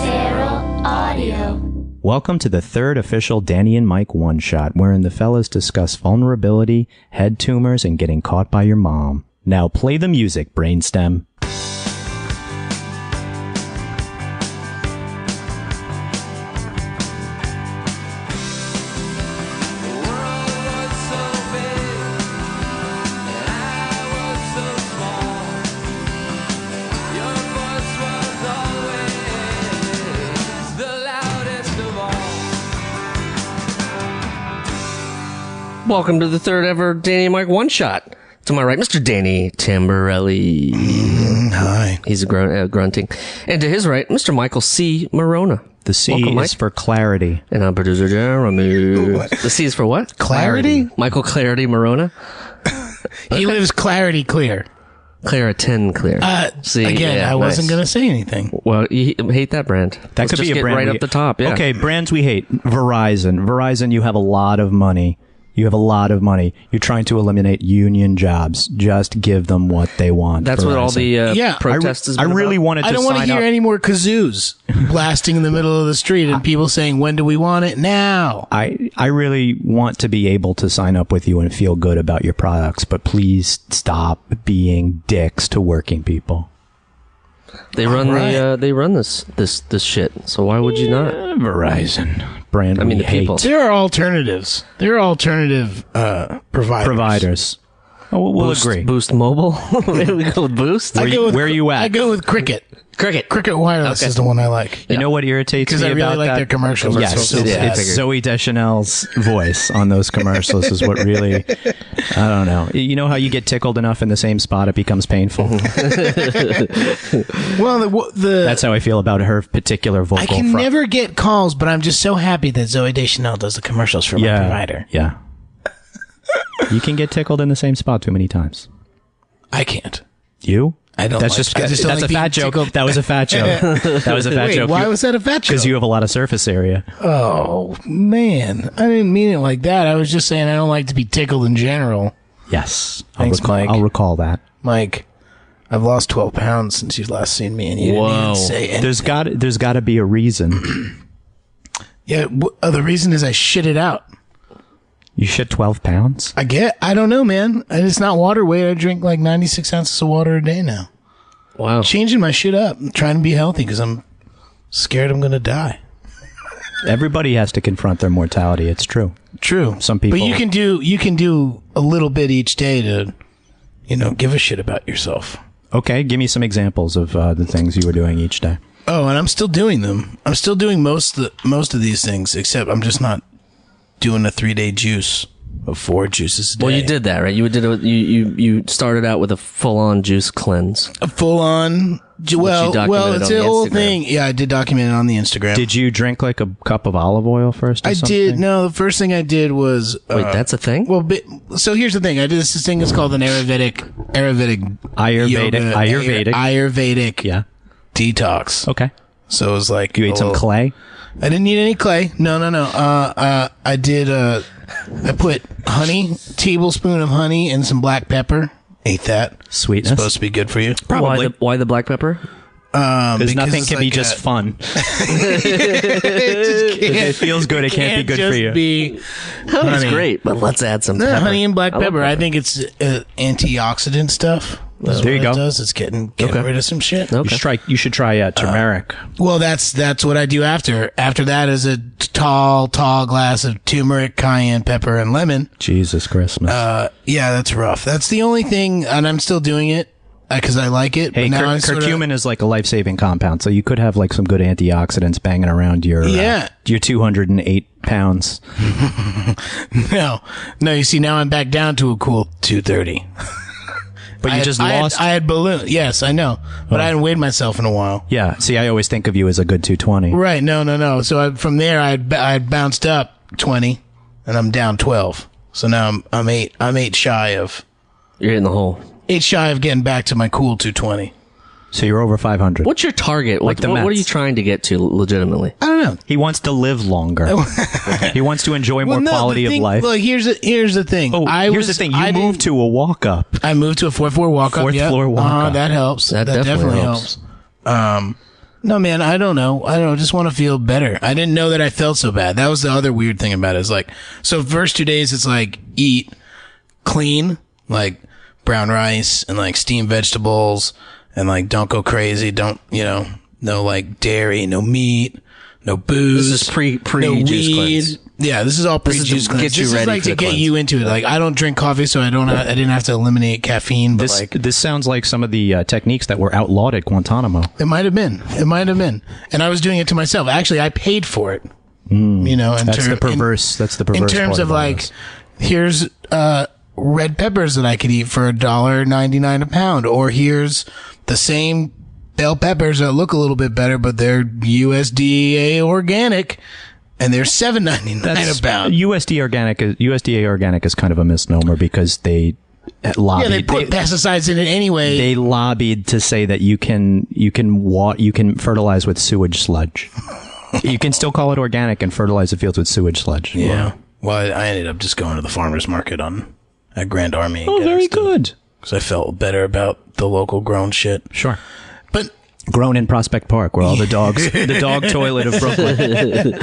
Feral Audio. Welcome to the third official Danny and Mike one-shot, wherein the fellas discuss vulnerability, head tumors, and getting caught by your mom. Now play the music, brainstem. Welcome to the third ever Danny and Mike one-shot. To my right, Mr. Danny Tamborelli. Hi. He's grunting. And to his right, Mr. Michael C. Morona. The C Welcome, is Mike. for clarity. And I'm producer Jeremy. The C is for what? Clarity? Michael Clarity Morona. He lives clarity clear. Claritin Clear. See, Again, yeah, I wasn't nice. going to say anything. Well, you hate that brand. That Let's could just be a get brand right we- up the top. Yeah. Okay, brands we hate. Verizon. Verizon, you have a lot of money. You have a lot of money. You're trying to eliminate union jobs. Just give them what they want. That's what all the Yeah, protest is. I really wanted to I don't want to sign hear up. any more kazoos blasting in the middle of the street and people saying, when do we want it? Now. I really want to be able to sign up with you and feel good about your products, but please stop being dicks to working people. They run Right. they run this shit. So why would you not? Verizon brand. I mean, we the people. hate. There are alternatives. There are alternative providers. Oh, we'll Boost, agree. Boost Mobile. Maybe we go with Boost. Where you at? I go with Cricket. Cricket Wireless is the one I like. You know what irritates me Because I really about like that? their commercials. Yes, They're so it's sad. Zooey Deschanel's voice on those commercials is what really, I don't know. You know how you get tickled enough in the same spot it becomes painful? Well, That's how I feel about her particular vocal I can never get calls, but I'm just so happy that Zooey Deschanel does the commercials for my provider. Yeah. You can get tickled in the same spot too many times. I can't. You? I don't That's like- just I just don't that's like a fat being joke. tickled. That was a fat joke. That was a fat Wait, joke. why was that a fat joke? Because you have a lot of surface area. Oh, man. I didn't mean it like that. I was just saying I don't like to be tickled in general. Yes. Thanks, Mike. I'll recall that. Mike, I've lost 12 pounds since you've last seen me, and you didn't even say anything. There's got to be a reason. Yeah, the reason is I shit it out. You shit 12 pounds? I don't know, man. And it's not water weight. I drink like 96 ounces of water a day now. Wow. Changing my shit up. I'm trying to be healthy because I'm scared I'm going to die. Everybody has to confront their mortality. It's true. True. Some people- But you can do a little bit each day to, give a shit about yourself. Okay, give me some examples of the things you were doing each day. Oh, and I'm still doing them. I'm still doing most of these things, except I'm just not doing a 3-day juice of 4 juices a day. Well, you did that, right? You started out with a full-on juice cleanse. A full-on. Well, documented it's on a the whole Instagram. thing. Yeah, I did document it on the Instagram. Did you drink like a cup of olive oil first? Or I something? did. No, the first thing I did was. Wait, that's a thing? Well, so here's the thing. I did this thing that's called an Ayurvedic Ayurvedic Yeah. detox. Okay. So it was like You ate some clay? I didn't eat any clay. No. I did. I put tablespoon of honey, and some black pepper. Ate that. Sweetness? Supposed to be good for you. Probably. Why the black pepper? Because because nothing it's can be like just fun. It If it feels good, it can't be good for you. Be Honey's great, but let's add some No, pepper. honey and black I love pepper. I think it's antioxidant stuff. That's There you what go. It does. It's getting rid of some shit. Okay. You should try turmeric. Well, that's what I do after. After that is a tall glass of turmeric, cayenne pepper, and lemon. Jesus Christmas. Yeah, that's rough. That's the only thing, and I'm still doing it because I like it. Hey, but now I sorta- curcumin is like a life-saving compound, so you could have like some good antioxidants banging around your your 208 pounds. No. You see, now I'm back down to a cool 230. But you just lost. I had balloon. Yes, I know, but I hadn't weighed myself in a while. Yeah. See, I always think of you as a good 220. Right. No. So from there, I had bounced up 20, and I'm down 12. So now I'm eight shy of You're in the hole. getting back to my cool 220. So you're over 500. What's your target? Like the What are Mets. you trying to get to legitimately? I don't know. He wants to live longer. He wants to enjoy more quality of life. Look, here's the thing. Oh, here's the thing. You moved to a walk-up. I moved to a 4th floor walk up. Fourth floor walk-up. That helps. That definitely helps. No, man, I don't know. I just want to feel better. I didn't know that I felt so bad. That was the other weird thing about it. It's like, so first 2 days, it's like eat clean, like brown rice and like steamed vegetables and like don't go crazy. Don't, no like dairy, no meat, no booze. This is pre no juice weed. cleanse. Yeah, this is all pre-juice cleanse. Get you This ready is like for to the get cleanse. you into it. Like I don't drink coffee, so I didn't have to eliminate caffeine. But This sounds like some of the techniques that were outlawed at Guantanamo. it might have been. And I was doing it to myself. Actually, I paid for it. That's the perverse. That's the perverse. In terms part of all like, this. here's red peppers that I could eat for $1.99 a pound, or here's the same bell peppers that look a little bit better, but they're USDA organic, and they're $7.99 a pound. USDA organic is kind of a misnomer because they lobbied. Yeah, they put pesticides in it anyway. They lobbied to say that you can fertilize with sewage sludge. You can still call it organic and fertilize the fields with sewage sludge. Yeah. Well, I ended up just going to the farmer's market at Grand Army. Oh, very good. Because I felt better about the local grown shit. Sure. But Grown in Prospect Park, where all the dogs, the dog toilet of Brooklyn.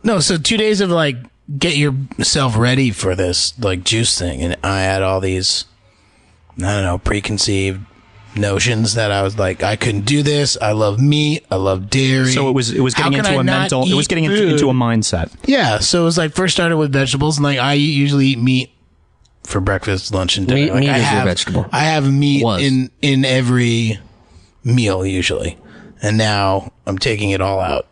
no, so 2 days of like get yourself ready for this like juice thing, and I had all these, I don't know, preconceived notions that I was like, I couldn't do this. I love meat. I love dairy. So it was How getting can into I a not mental. It was eat getting food? into a mindset. Yeah, so it was like first started with vegetables, and like I usually eat meat for breakfast, lunch, and dinner. Meat Like, is your vegetable. I have meat Was. in every meal usually, and now I'm taking it all out.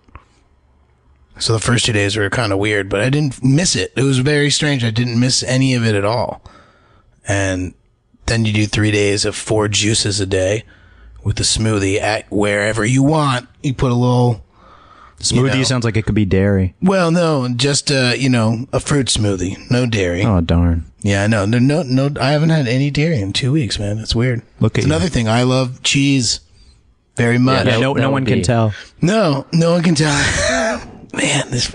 So the first 2 days were kind of weird, but I didn't miss it. It was very strange. I didn't miss any of it at all. And then you do 3 days of 4 juices a day with the smoothie at wherever you want. You put a little Smoothie sounds like it could be dairy. Well, no, just a fruit smoothie, no dairy. Oh darn! Yeah, I know. No. I haven't had any dairy in 2 weeks, man. It's weird. Look at It's you. another thing. I love cheese very much. Yeah, no that one would can be- tell. No one can tell. Man, this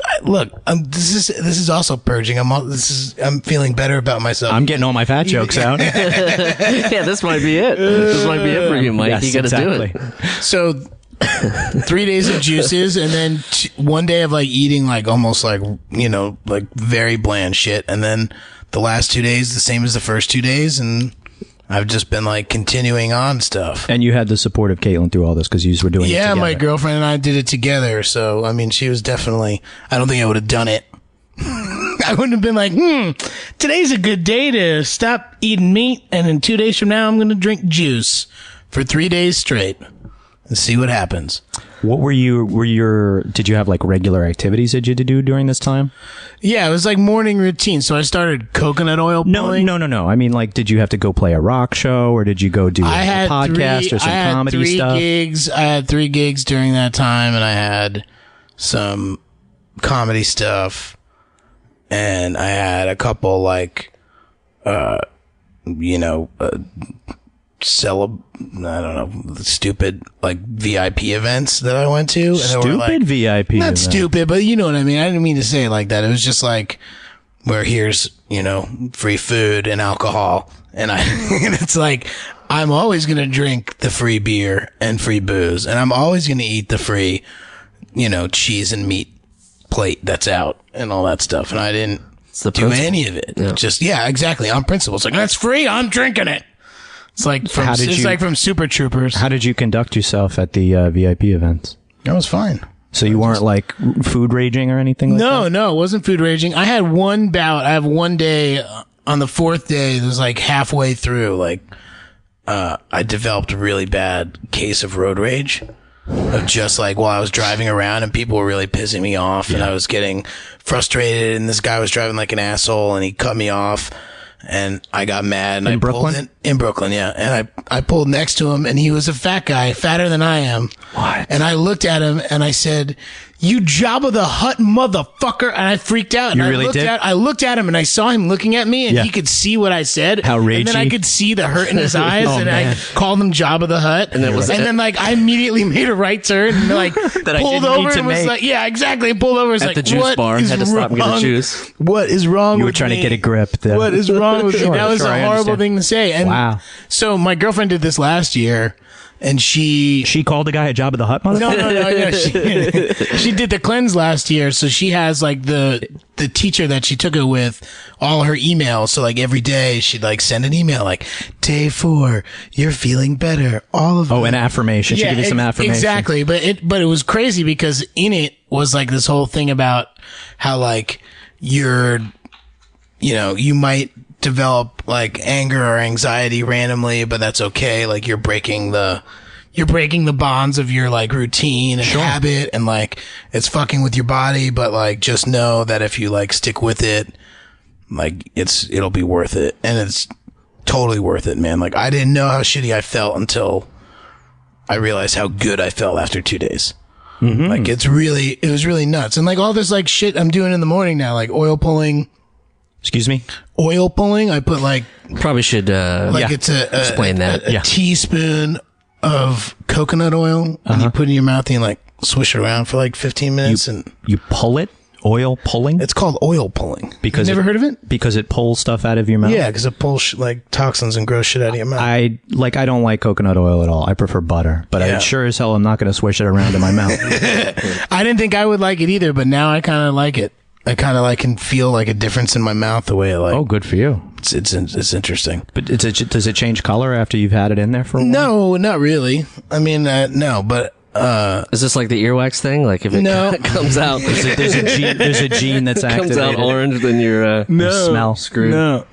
is also purging. I'm feeling better about myself. I'm getting all my fat jokes out. Yeah, this might be it. This might be it for you, Mike. Yes, You got to do it. So 3 days of juices, and then 1 day of like eating like almost like like very bland shit, and then the last 2 days the same as the first 2 days, and I've just been like continuing on stuff. And you had the support of Caitlin through all this because you were doing it Yeah, together. my girlfriend and I did it together. So, I mean, she was definitely, I don't think I would have done it. I wouldn't have been like, today's a good day to stop eating meat. And in 2 days from now, I'm going to drink juice for 3 days straight and see what happens. What did you have like regular activities that you had to do during this time? Yeah, it was like morning routine. So I started coconut oil pulling. No. I mean, like, did you have to go play a rock show or did you go do a podcast or some comedy stuff? I had 3 gigs during that time, and I had some comedy stuff, and I had a couple like, stupid like VIP events that I went to. And they were, Stupid like, VIP. not event. stupid, but you know what I mean. I didn't mean to say it like that. It was just like, where here's free food and alcohol, and and it's like I'm always gonna drink the free beer and free booze, and I'm always gonna eat the free cheese and meat plate that's out and all that stuff, and I didn't the do principle. any of it. Yeah. Just exactly on principle. It's like, that's free, I'm drinking it. It's like from from Super Troopers. How did you conduct yourself at the VIP events? That was fine. So you weren't like food raging or anything like that? No, it wasn't food raging. I had one bout. I have one day on the 4th day. It was like halfway through. Like, I developed a really bad case of road rage. Of just like, while I was driving around and people were really pissing me off, and I was getting frustrated, and this guy was driving like an asshole, and he cut me off, and I got mad, and I Brooklyn? pulled in Brooklyn, yeah, and I pulled next to him, and he was a fat guy, fatter than I am. What? And I looked at him and I said, "You Jabba the Hutt motherfucker!" And I freaked out. You and really did? I looked at him and I saw him looking at me, and Yeah. he could see what I said. How And then I ragey? could see the hurt in his eyes, Oh, and man. I called him Jabba the Hutt. And then like I immediately made a right turn and like That I pulled didn't need over to and was make. like, yeah, exactly. Pulled over. Was At like, the juice what bar, is had to stop and get a wrong? juice. What is wrong? You were with trying to me? get a grip. What is wrong with me? Sure, That was sure, a I horrible understand. thing to say. And Wow. so my girlfriend did this last year, and she called the guy a Job of the Hutt motherfucker? no. She did the cleanse last year, so she has like the teacher that she took it with, all her emails. So like every day she'd like send an email like, day 4, you're feeling better. All of an affirmation. She gave you some affirmation. Exactly. But it was crazy because in it was like this whole thing about how like you might develop like anger or anxiety randomly, but that's okay. Like you're breaking the bonds of your like routine and habit, and like it's fucking with your body, but like just know that if you like stick with it, like it'll be worth it. And it's totally worth it, man. Like I didn't know how shitty I felt until I realized how good I felt after 2 days. Mm-hmm. Like it was really nuts. And like all this like shit I'm doing in the morning now, like oil pulling. Excuse me? Oil pulling. I put like... Probably should it's explain that. A teaspoon of coconut oil, and you put it in your mouth and you like swish it around for like 15 minutes. You pull it? Oil pulling? It's called oil pulling. Because you've never heard of it? Because it pulls stuff out of your mouth? Yeah, because it pulls like toxins and gross shit out of your mouth. I don't like coconut oil at all. I prefer butter, but I sure as hell am not going to swish it around in my mouth. I didn't think I would like it either, but now I kind of like it. I kind of like can feel like a difference in my mouth the way it like. Oh, good for you. It's interesting. But does it change color after you've had it in there for a while? No, not really. I mean, no, but is this like the earwax thing? Like if it comes out, there's a gene that's activated. Comes out orange, then your smell screwed. No.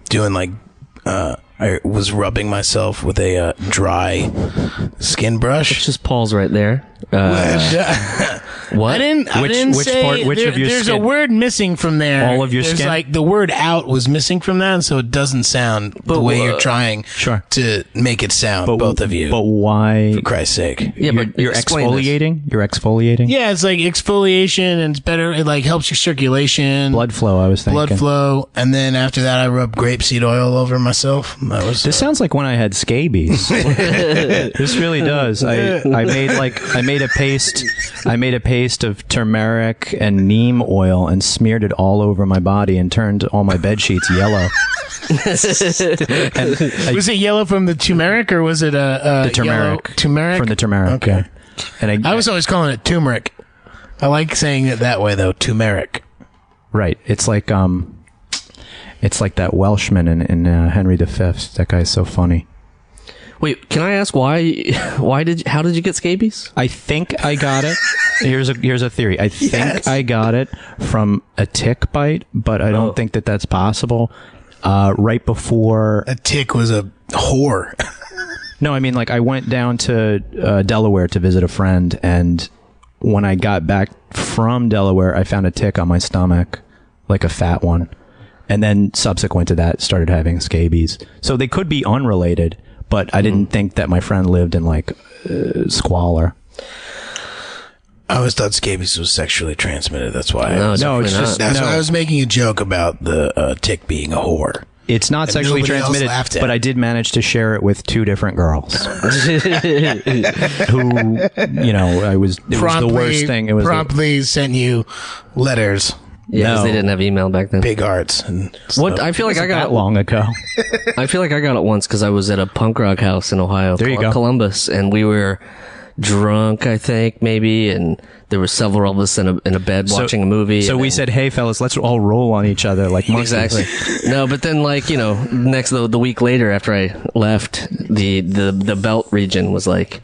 Doing like I was rubbing myself with a dry skin brush. It's just Paul's right there. What? I didn't say which of your there's skin? a word missing from there. All of your skin? Like the word out was missing from that, so it doesn't sound the way you're trying to make it sound, both of you. But why? For Christ's sake. Yeah, but you're exfoliating? You're exfoliating? Yeah, it's like exfoliation, and it's better. It like helps your circulation. Blood flow, I was thinking. Blood flow. And then after that, I rub grapeseed oil over myself. This sounds like when I had scabies. This really does. I made a paste of turmeric and neem oil and smeared it all over my body and turned all my bed sheets yellow. Was it yellow from the turmeric, or was it the turmeric? Turmeric From the turmeric. Okay. Yeah. And I was always calling it turmeric. I like saying it that way though. Turmeric. Right. It's like that Welshman in Henry V. That guy's so funny. Wait, can I ask how did you get scabies? I think I got it. Here's a theory. I think I got it from a tick bite, but I don't think that's possible. Right before a tick was a whore. No, I mean like I went down to Delaware to visit a friend, and when I got back from Delaware, I found a tick on my stomach, like a fat one. And then subsequent to that, started having scabies. So they could be unrelated, but I didn't think that my friend lived in like squalor. I always thought scabies was sexually transmitted. That's why. It's just that's why I was making a joke about the tick being a whore. It's not sexually transmitted, but I did manage to share it with 2 different girls who, it was the worst thing. It was promptly sent you letters. Yeah, because they didn't have email back then. Big hearts and stuff. What I feel like I got that long ago. I feel like I got it once because I was at a punk rock house in Ohio, there you go. Columbus, and we were drunk, I think, maybe, and there were several of us in a bed watching a movie. So we said, "Hey, fellas, let's all roll on each other like monkeys." Exactly. No, but then the week later after I left, the belt region was like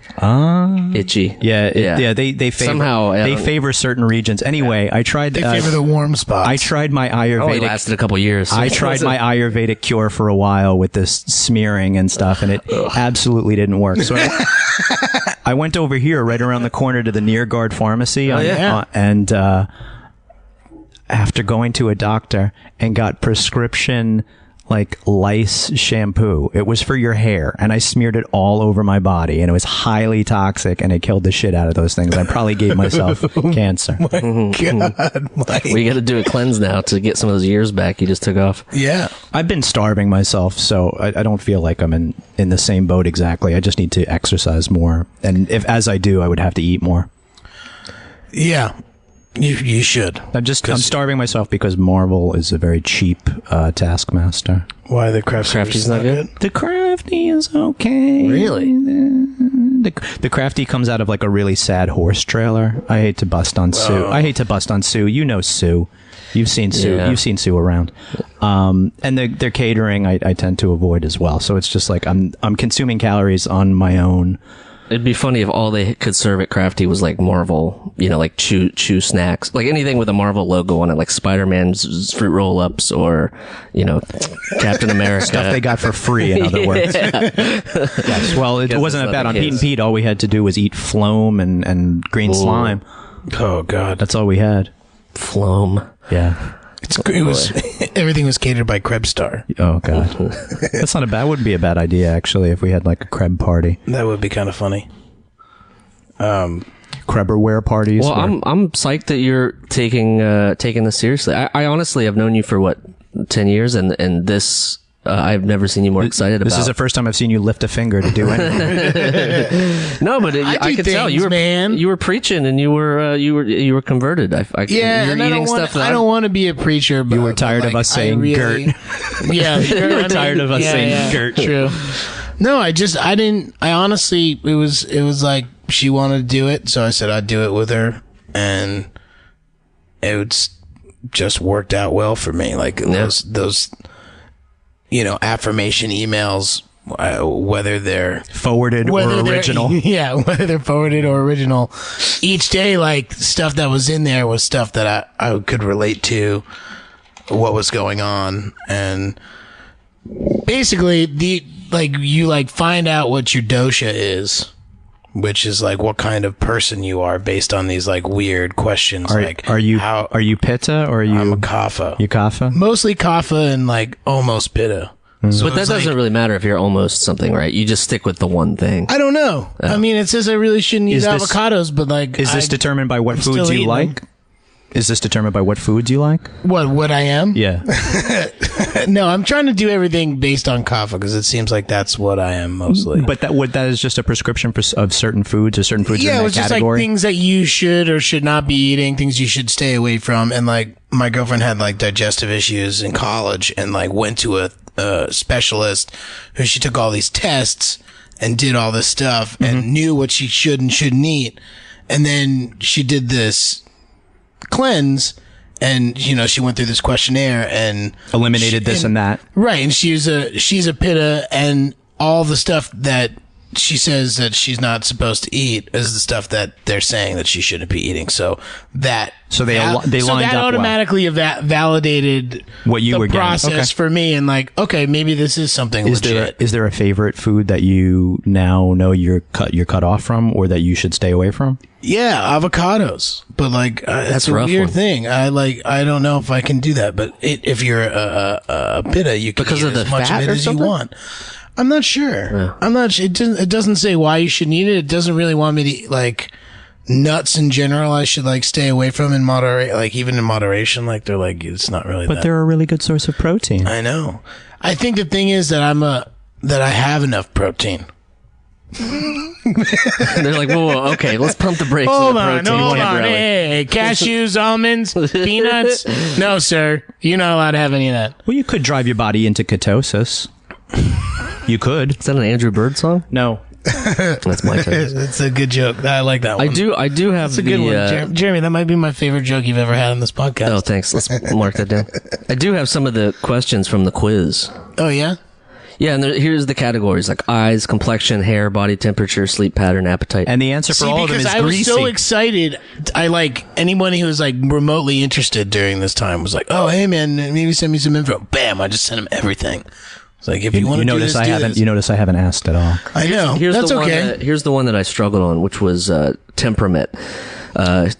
itchy. Yeah. They favor, somehow they favor certain regions. Anyway, I tried. They favor the warm spots. I tried my Ayurvedic. It lasted a couple years. I tried my Ayurvedic cure for a while with this smearing and stuff, and it absolutely didn't work. So I went over here, right around the corner, to the Near Guard Pharmacy, and after going to a doctor and got prescription like lice shampoo. It was for your hair, and I smeared it all over my body, and it was highly toxic, and it killed the shit out of those things. I probably gave myself cancer. God, Mike. We got to do a cleanse now to get some of those years back you just took off. Yeah. I've been starving myself, so I don't feel like I'm in the same boat exactly. I just need to exercise more, and as I do, I would have to eat more. Yeah. You should. I'm starving myself because Marvel is a very cheap taskmaster. Why the Crafty's not good? The Crafty is okay. Really? The Crafty comes out of like a really sad horse trailer. I hate to bust on Sue. You know Sue. You've seen Sue. Yeah. You've seen Sue around. And their catering I tend to avoid as well. So it's just like I'm consuming calories on my own. It'd be funny if all they could serve at Crafty was like Marvel, like chew snacks, like anything with a Marvel logo on it, like Spider-Man's fruit roll-ups or, Captain America. Stuff they got for free, in other words. Yes. Well, it wasn't that bad. On Pete and Pete, all we had to do was eat Floam and green slime. Oh, God. That's all we had. Floam. Yeah. Everything was catered by Krebstar. Oh, God. That's not wouldn't be a bad idea, actually, if we had like a Kreb party. That would be kind of funny. Kreberware parties. Well, I'm psyched that you're taking this seriously. I honestly have known you for 10 years, and this I've never seen you more excited about. This is the first time I've seen you lift a finger to do anything. No, but I could tell you were preaching and you were converted. Yeah, and I don't want to be a preacher. But you were tired of us saying Gert. Yeah, you were tired of us saying Gert. True. No, I honestly, it was like she wanted to do it, so I said I'd do it with her, and it's just worked out well for me. Like those affirmation emails, whether they're forwarded or original. Yeah, whether they're forwarded or original. Each day, like, stuff that was in there was stuff that I could relate to what was going on. And basically, you find out what your dosha is, which is like what kind of person you are based on these like weird questions. Are you Pitta or are you? I'm a Kapha. You Kapha? Mostly Kapha and like almost Pitta. So but that doesn't really matter if you're almost something, right? You just stick with the one thing. I don't know. I mean, it says I really shouldn't eat avocados, but like, is this determined by what foods you like? Is this determined by what foods you like? What I am? Yeah. No, I'm trying to do everything based on Kapha because it seems like that's what I am mostly. But that is just a prescription of certain foods or certain foods in that category? Yeah, it's just like things that you should or should not be eating, things you should stay away from. And like my girlfriend had like digestive issues in college and like went to a specialist who she took all these tests and did all this stuff and knew what she should and shouldn't eat. And then she did this cleanse and she went through this questionnaire and eliminated this and that, right? And she's a Pitta, and all the stuff that she says that she's not supposed to eat is the stuff that they're saying that she shouldn't be eating. So they lined up automatically validated what you were getting. Process for me, and like, okay, maybe this is something legit. Is there a favorite food that you now know you're cut off from, or that you should stay away from? Yeah, avocados. But like, that's a weird thing. I don't know if I can do that. But if you're a Pitta, you can eat as much of it as you want. I'm not sure. Yeah. I'm not sure. It doesn't say why you shouldn't eat it. It doesn't really want me to eat, like, nuts in general. I should like stay away from in moderate, like even in moderation. Like they're like, it's not really. But they're a really good source of protein. I know. I think the thing is that I have enough protein. They're like, whoa, okay, let's pump the brakes. Hold on. Hey, cashews, almonds, peanuts. No, sir, you're not allowed to have any of that. Well, you could drive your body into ketosis. You could. Is that an Andrew Bird song? No. That's my turn. It's a good joke. I like that one. I do have. It's a good one, Jeremy. That might be my favorite joke you've ever had on this podcast. Oh, thanks. Let's mark that down. I do have some of the questions from the quiz. Oh yeah. Yeah, and here's the categories like eyes, complexion, hair, body temperature, sleep pattern, appetite. And the answer for all of them is greasy. Because I was so excited. I like anybody who was like remotely interested during this time was like, oh, hey man, maybe send me some info. Bam, I just sent him everything. It's like, if you want to do this, do this. You notice I haven't asked at all. I know. That's okay. Here's the one that I struggled on, which was temperament.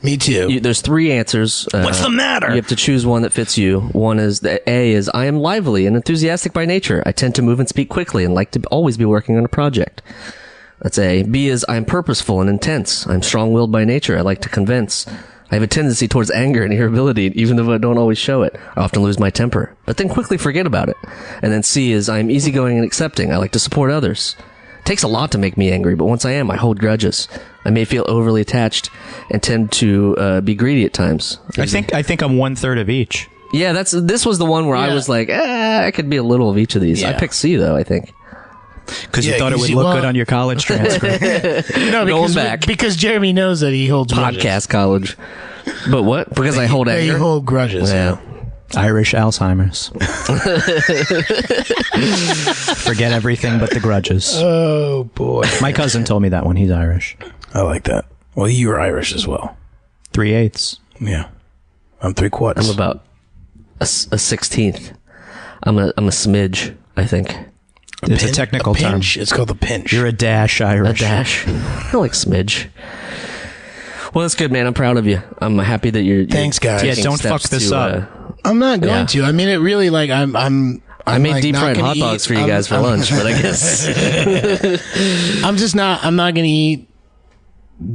Me too. There's 3 answers. What's the matter? You have to choose one that fits you. One is A is I am lively and enthusiastic by nature. I tend to move and speak quickly and like to always be working on a project. That's A. B is I am purposeful and intense. I'm strong-willed by nature. I like to convince. I have a tendency towards anger and irritability, even though I don't always show it. I often lose my temper, but then quickly forget about it. And then C is I am easygoing and accepting. I like to support others. It takes a lot to make me angry, but once I am, I hold grudges. I may feel overly attached and tend to be greedy at times. I think I'm 1/3 of each. Yeah, this was the one where I was like, I could be a little of each of these. I picked C though, I think. Because you thought it would look good on your college transcript. No, because Jeremy knows that he holds grudges. Podcast college. But what? Because I hold anger? You hold grudges. Yeah. Irish Alzheimer's. Forget everything but the grudges. Oh, boy. My cousin told me that one. He's Irish. I like that. Well, you're Irish as well. 3/8. Yeah. I'm 3/4. I'm about a 16th. I'm a smidge, I think. It's a technical term. It's called the pinch. You're a dash Irish. A dash. I like smidge. Well, that's good, man. I'm proud of you. I'm happy that you're. Thanks, guys. Yeah, don't fuck this up. I'm not going to. I mean, it really like I made like deep fried hot eat. dogs for you guys for lunch, but I guess I'm not going to eat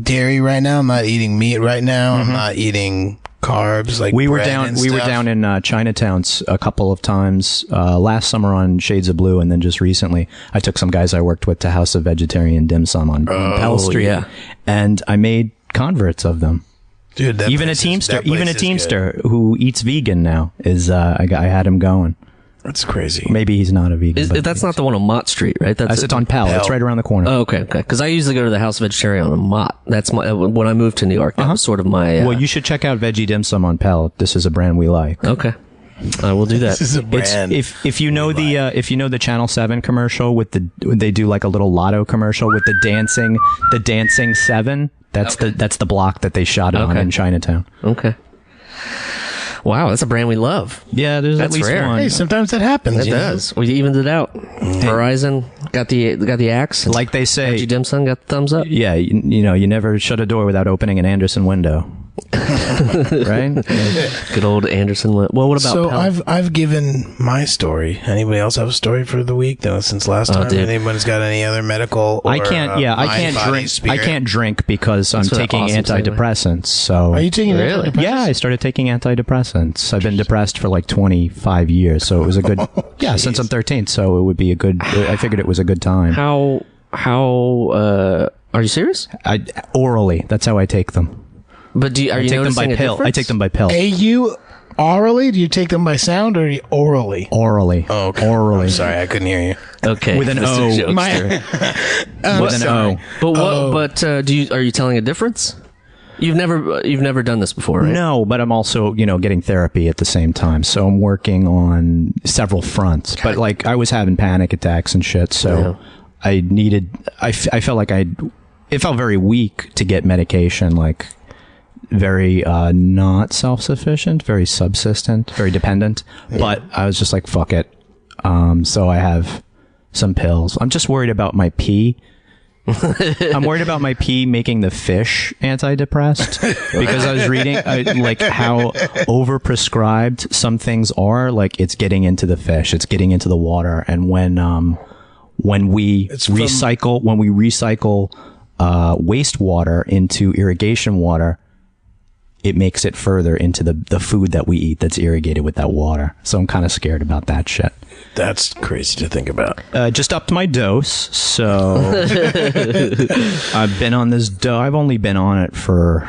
dairy right now. I'm not eating meat right now. I'm not eating carbs like we were bread down and we were stuff. down in Chinatowns a couple of times last summer on Shades of Blue, and then just recently I took some guys I worked with to House of Vegetarian Dim Sum on Pell Street, yeah. and I made converts of them. Dude, that Even a place is- teamster, that place even a is teamster good. who eats vegan now is I had him going. That's crazy. Maybe he's not a vegan. but that's not the one on Mott Street, right? That's it's on Pell. It's right around the corner. Oh, okay. Because I usually go to the House of Vegetarian on Mott. That's my when I moved to New York. That was sort of my. Well, you should check out Veggie Dim Sum on Pell. This is a brand we like. Okay, I will do that. This is a It's, brand. if you know the Channel 7 commercial with they do like a little lotto commercial with the dancing 7. That's the block that they shot it on Okay. in Chinatown. Okay. Wow, that's a brand we love. Yeah, there's That's at least rare. one. Hey, sometimes that happens. It you know? does. We evened it out. Verizon got the axe. and Like they say, Veggie Dim Sum got the thumbs up. yeah, you never shut a door without opening an Anderson window. Right? Good old Anderson. Well, what about So Pell? I've given my story. Anybody else have a story for the week though? Since last time, dude. anybody's got any other medical? Or, I can't. Yeah, I mind, can't body, drink. spirit? I can't drink because I'm That's what taking awesome segue. antidepressants. So Are you taking Really? antidepressants? yeah, I started taking antidepressants. I've been depressed for like 25 years, so it was a good. Yeah, since I'm 13, so it would be a good. I figured it was a good time. How are you serious? Orally, that's how I take them. But are I you take them by noticing a pill. I difference? take them by pill. You orally? Do you take them by sound or orally? Orally. Oh, okay. Orally. I'm sorry, I couldn't hear you. Okay, With an Mr. O. Jokester. With an O. But what? But are you telling a difference? You've never done this before, right? No, but I'm also, getting therapy at the same time. So I'm working on several fronts. But like I was having panic attacks and shit. So I felt like it felt very weak to get medication, like very not self-sufficient, very subsistent, very dependent. But I was just like, fuck it. So I have some pills. I'm just worried about my pee. I'm worried about my pee making the fish antidepressed because I was reading like how overprescribed some things are. Like it's getting into the fish, it's getting into the water, and when we recycle wastewater into irrigation water, it makes it further into the food that we eat that's irrigated with that water. So I'm kind of scared about that shit. That's crazy to think about. Just upped my dose, so I've been on this I've only been on it for,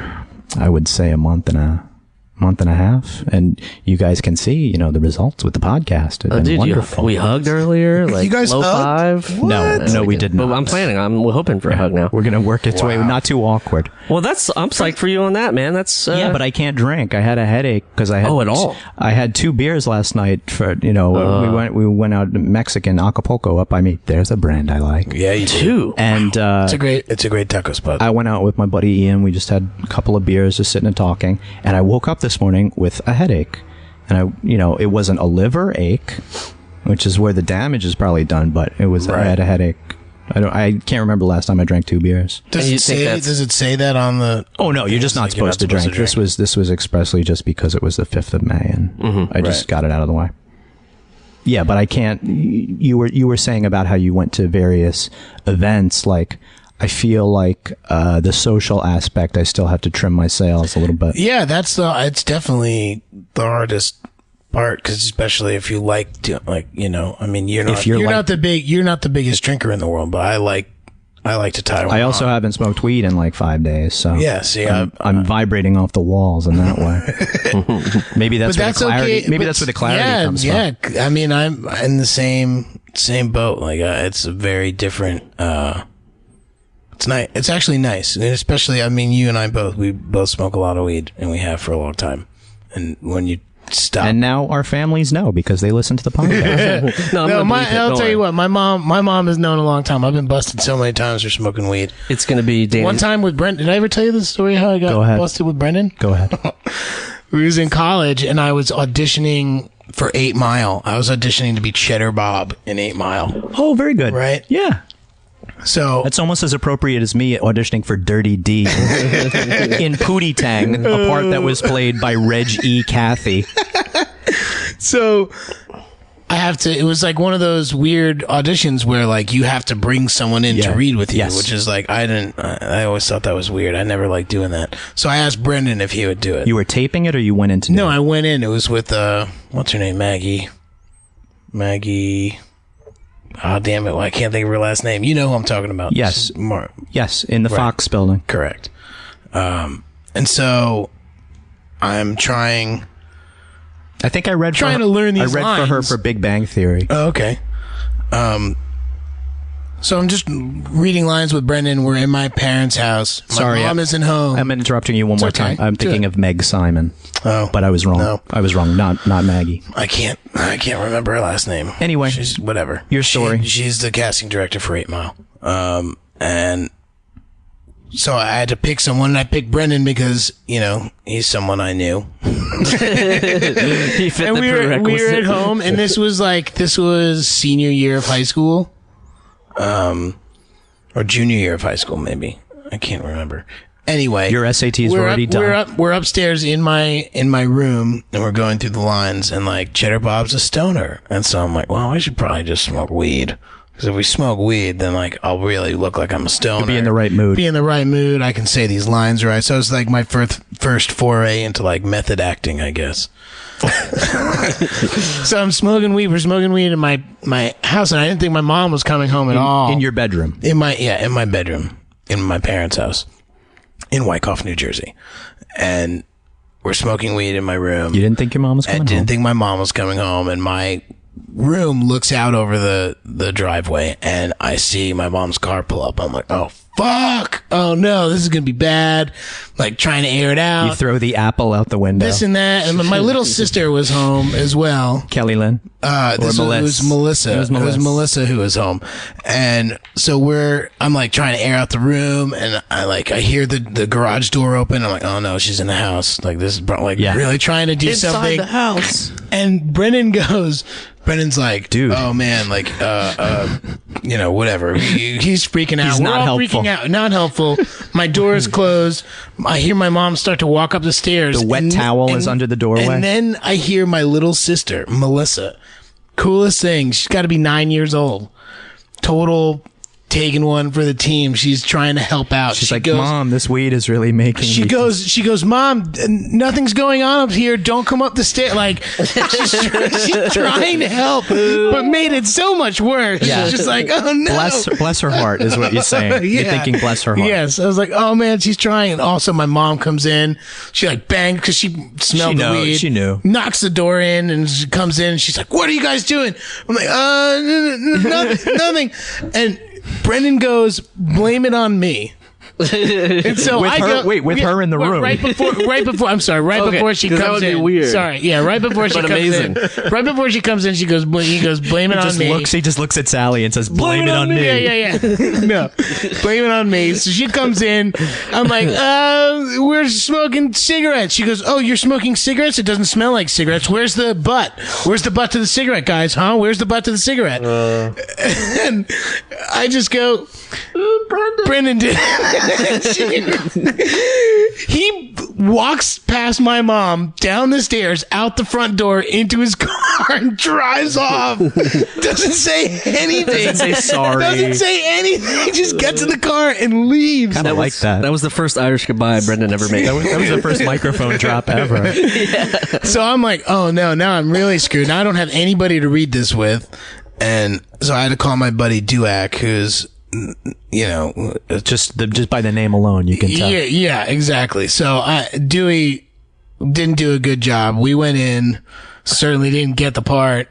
I would say, a month and a half, and you guys can see, the results with the podcast. It's been Dude, wonderful. we hugged earlier. Like You guys low hugged? five. No, we did not. But I'm planning. I'm hoping for a hug now. We're gonna work its way, not too awkward. Well, I'm psyched for you on that, man. That's Yeah, but I can't drink. I had a headache because I had at all. I had 2 beers last night for we went out to Mexican Acapulco up by me. There's a brand I like. Yeah, you do. two. And It's a great taco spot. I went out with my buddy Ian. We just had a couple of beers, just sitting and talking. And I woke up this morning with a headache, and it wasn't a liver ache, which is where the damage is probably done, but it was I had a headache. I can't remember the last time I drank 2 beers. Does you it think say? that's- Does it say that on the? Oh no, you're just not Like you're supposed to drink. This was expressly just because it was the 5th of May, and I just got it out of the way. Yeah, but I can't. You were saying about how you went to various events. Like, I feel like the social aspect, I still have to trim my sails a little bit. Yeah, it's definitely the hardest part, because especially if you like to, like, you know, I mean, you're like- not the biggest drinker in the world, but I like to tie one I also on. haven't smoked weed in like 5 days, so Yeah, see, I'm vibrating off the walls in that way. Maybe that's but where that's the clarity. okay. Maybe but that's where the clarity yeah, comes from. yeah. I mean, I'm in the same boat. Like, it's a very different. It's nice. It's actually nice, and especially, I mean, you and I we both smoke a lot of weed, and we have for a long time. And when you stop, And now our families know because they listen to the podcast. No, I'm no, gonna believe it. I'll Don't tell you worry. what, my mom has known a long time. I've been busted so many times for smoking weed. It's going to be Danny. One time with Brent, did I ever tell you the story how I Go got ahead. busted with Brendan? Go ahead. We was in college, and I was auditioning for 8 Mile. I was auditioning to be Cheddar Bob in 8 Mile. Oh, very good. Right? Yeah. So That's almost as appropriate as me auditioning for Dirty D in Pootie Tang, a part that was played by Reg E. Cathy. So I have to, it was like one of those weird auditions where like you have to bring someone in to Yeah. read with you, Yes. which is like, I always thought that was weird. I never liked doing that. So I asked Brendan if he would do it. You were taping it, or you went into? No, I went in. It was with, what's her name? Maggie. Oh, damn it. Well, I can't think of her last name. You know who I'm talking about. Yes. Yes, in the Fox building. Correct. And so I'm trying I think I read Trying for her, to learn these I read for her lines. for Big Bang Theory. Oh, okay. So I'm just reading lines with Brendan. We're in my parents' house. My Sorry, mom isn't home. I'm interrupting you one more okay. time. I'm thinking Good. of Meg Simon, Oh, but I was wrong. No. I was wrong. Not Maggie. I can't remember her last name. Anyway, she's whatever. your story. She's the casting director for 8 Mile. And so I had to pick someone, and I picked Brendan because, you know, he's someone I knew. He fit And the we were prerequisite. at home, and this was senior year of high school, or junior year of high school, maybe. I can't remember. Anyway, Your SATs were already done. We're upstairs in my room, and we're going through the lines, and like Cheddar Bob's a stoner, and so I'm like, well, I should probably just smoke weed. Because if we smoke weed, then like I'll really look like I'm a stoner. Be in the right mood. Be in the right mood. I can say these lines right. So it's like my first foray into like method acting, I guess. So I'm smoking weed. We're smoking weed in my house, and I didn't think my mom was coming home at all. in your bedroom. In my bedroom, in my parents' house, in Wyckoff, New Jersey, and we're smoking weed in my room. You didn't think your mom was I coming didn't home? think my mom was coming home, and my room looks out over the driveway, and I see my mom's car pull up. I'm like, oh fuck, oh no, this is gonna be bad. Like trying to air it out, You throw the apple out the window. this and that. And my little sister was home as well. Kelly Lynn. It was Melissa. It was Melissa who was home, and so I'm like trying to air out the room, and I hear the garage door open. I'm like, oh no, she's in the house. Like this is really trying to do Inside something. the house. And Brennan's like, Dude. oh man, like, you know, whatever. He's freaking out. He's We're not all helpful. freaking out. Not helpful. My door is closed. I hear my mom start to walk up the stairs. The wet towel is under the doorway. And then I hear my little sister, Melissa. Coolest thing. She's got to be 9 years old. Total taking one for the team. She's trying to help out. She's She like, goes, Mom, this weed is really making she me... goes, Mom, nothing's going on up here. Don't come up the stairs. Like, she's trying to help, but made it so much worse. Yeah. She's just like, oh no. Bless her heart is what you're saying. You're Yeah. thinking bless her heart. Yes. I was like, oh man, she's trying. And also my mom comes in. She like banged because she smelled the weed. She knew. Knocks the door in and she comes in and she's like, what are you guys doing? I'm like, nothing. And Brendan goes, blame it on me. And so With I her- go, wait, with her in the room. Right before, I'm sorry, Okay, before she 'cause that comes would be in. weird. Sorry, yeah, right before she But comes amazing. in. Right before she comes in, he goes, blame it on me. He just looks at Sally and says, blame it on me. Yeah. No, blame it on me. So she comes in. I'm like, we're smoking cigarettes. She goes, oh, you're smoking cigarettes? It doesn't smell like cigarettes. Where's the butt? Where's the butt to the cigarette, guys? Huh? Where's the butt to the cigarette? And I just go, Brendan did. He walks past my mom down the stairs, out the front door, into his car, and drives off. Doesn't say anything. Doesn't say sorry. Doesn't say anything. Just gets in the car and leaves. Kind of like that. That was the first Irish goodbye Brendan ever made. That was the first microphone drop ever. So I'm like, oh no, now I'm really screwed. Now I don't have anybody to read this with. And so I had to call my buddy Duac, who's, Just by the name alone, you can tell. Yeah, exactly. So Dewey didn't do a good job. We went in, certainly didn't get the part.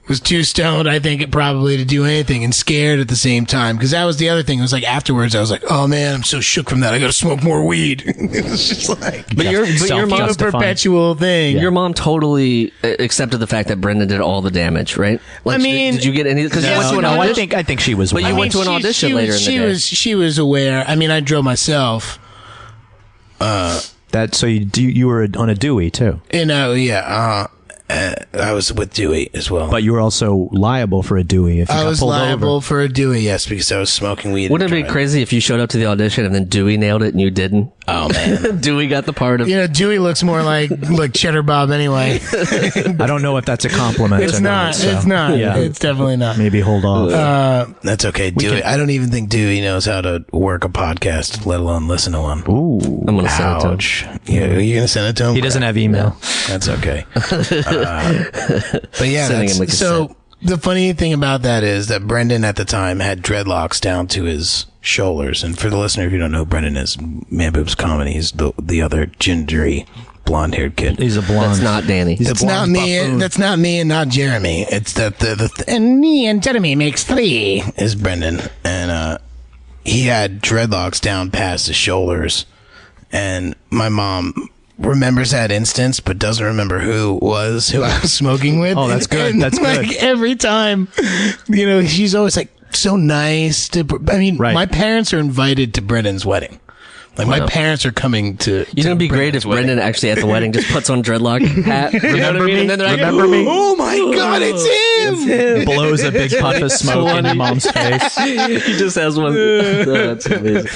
Was too stoned, I think, probably to do anything, and scared at the same time. Because that was the other thing. It was like afterwards, I was like, "Oh man, I'm so shook from that. I got to smoke more weed." It was just like, But your mom, a perpetual thing. your mom totally accepted the fact that Brendan did all the damage, right? Like, I mean, did you get any? Because you went to an No, audition. I think she was. But you went to an audition later in the day. She was aware. I mean, I drove myself. that. So you were on a Dewey too, I was with Dewey as well. but you were also liable for a Dewey if you I got was pulled liable over. for a Dewey, yes, because I was smoking weed. Wouldn't it and be driving. crazy if you showed up to the audition and then Dewey nailed it and you didn't? Oh man. Dewey got the part of. Dewey looks more like Cheddar Bob anyway. I don't know if that's a compliment. It's or not. so, It's not. Yeah, It's definitely not. maybe hold off. That's okay. Dewey. I don't even think Dewey knows how to work a podcast, let alone listen to one. Ooh, I'm gonna send it to him. Ouch. Yeah, are you gonna send it to him? he doesn't have email. That's okay. But yeah, Sending him like a so the funny thing about that is that Brendan at the time had dreadlocks down to his shoulders. And for the listener, if you don't know who Brendan is, Man Boobs Comedy, he's the other gingery blonde-haired kid. He's a blonde. That's not Danny. He's a It's not blonde me. buffoon. That's not me and not Jeremy. It's that and me and Jeremy makes 3 is Brendan, and he had dreadlocks down past his shoulders, and my mom remembers that instance but doesn't remember who I was smoking with. Oh, that's good. And, That's good. like, every time, she's always like so nice to. I mean, Right. my parents are invited to Brendan's wedding. Like my parents are coming to. You know, it'd be great if Brendan actually at the wedding just puts on dreadlock hat. Remember me? And then they're like, Remember me? Oh my God, it's him! Blows a big puff of smoke in your mom's face. he just has one. That's amazing.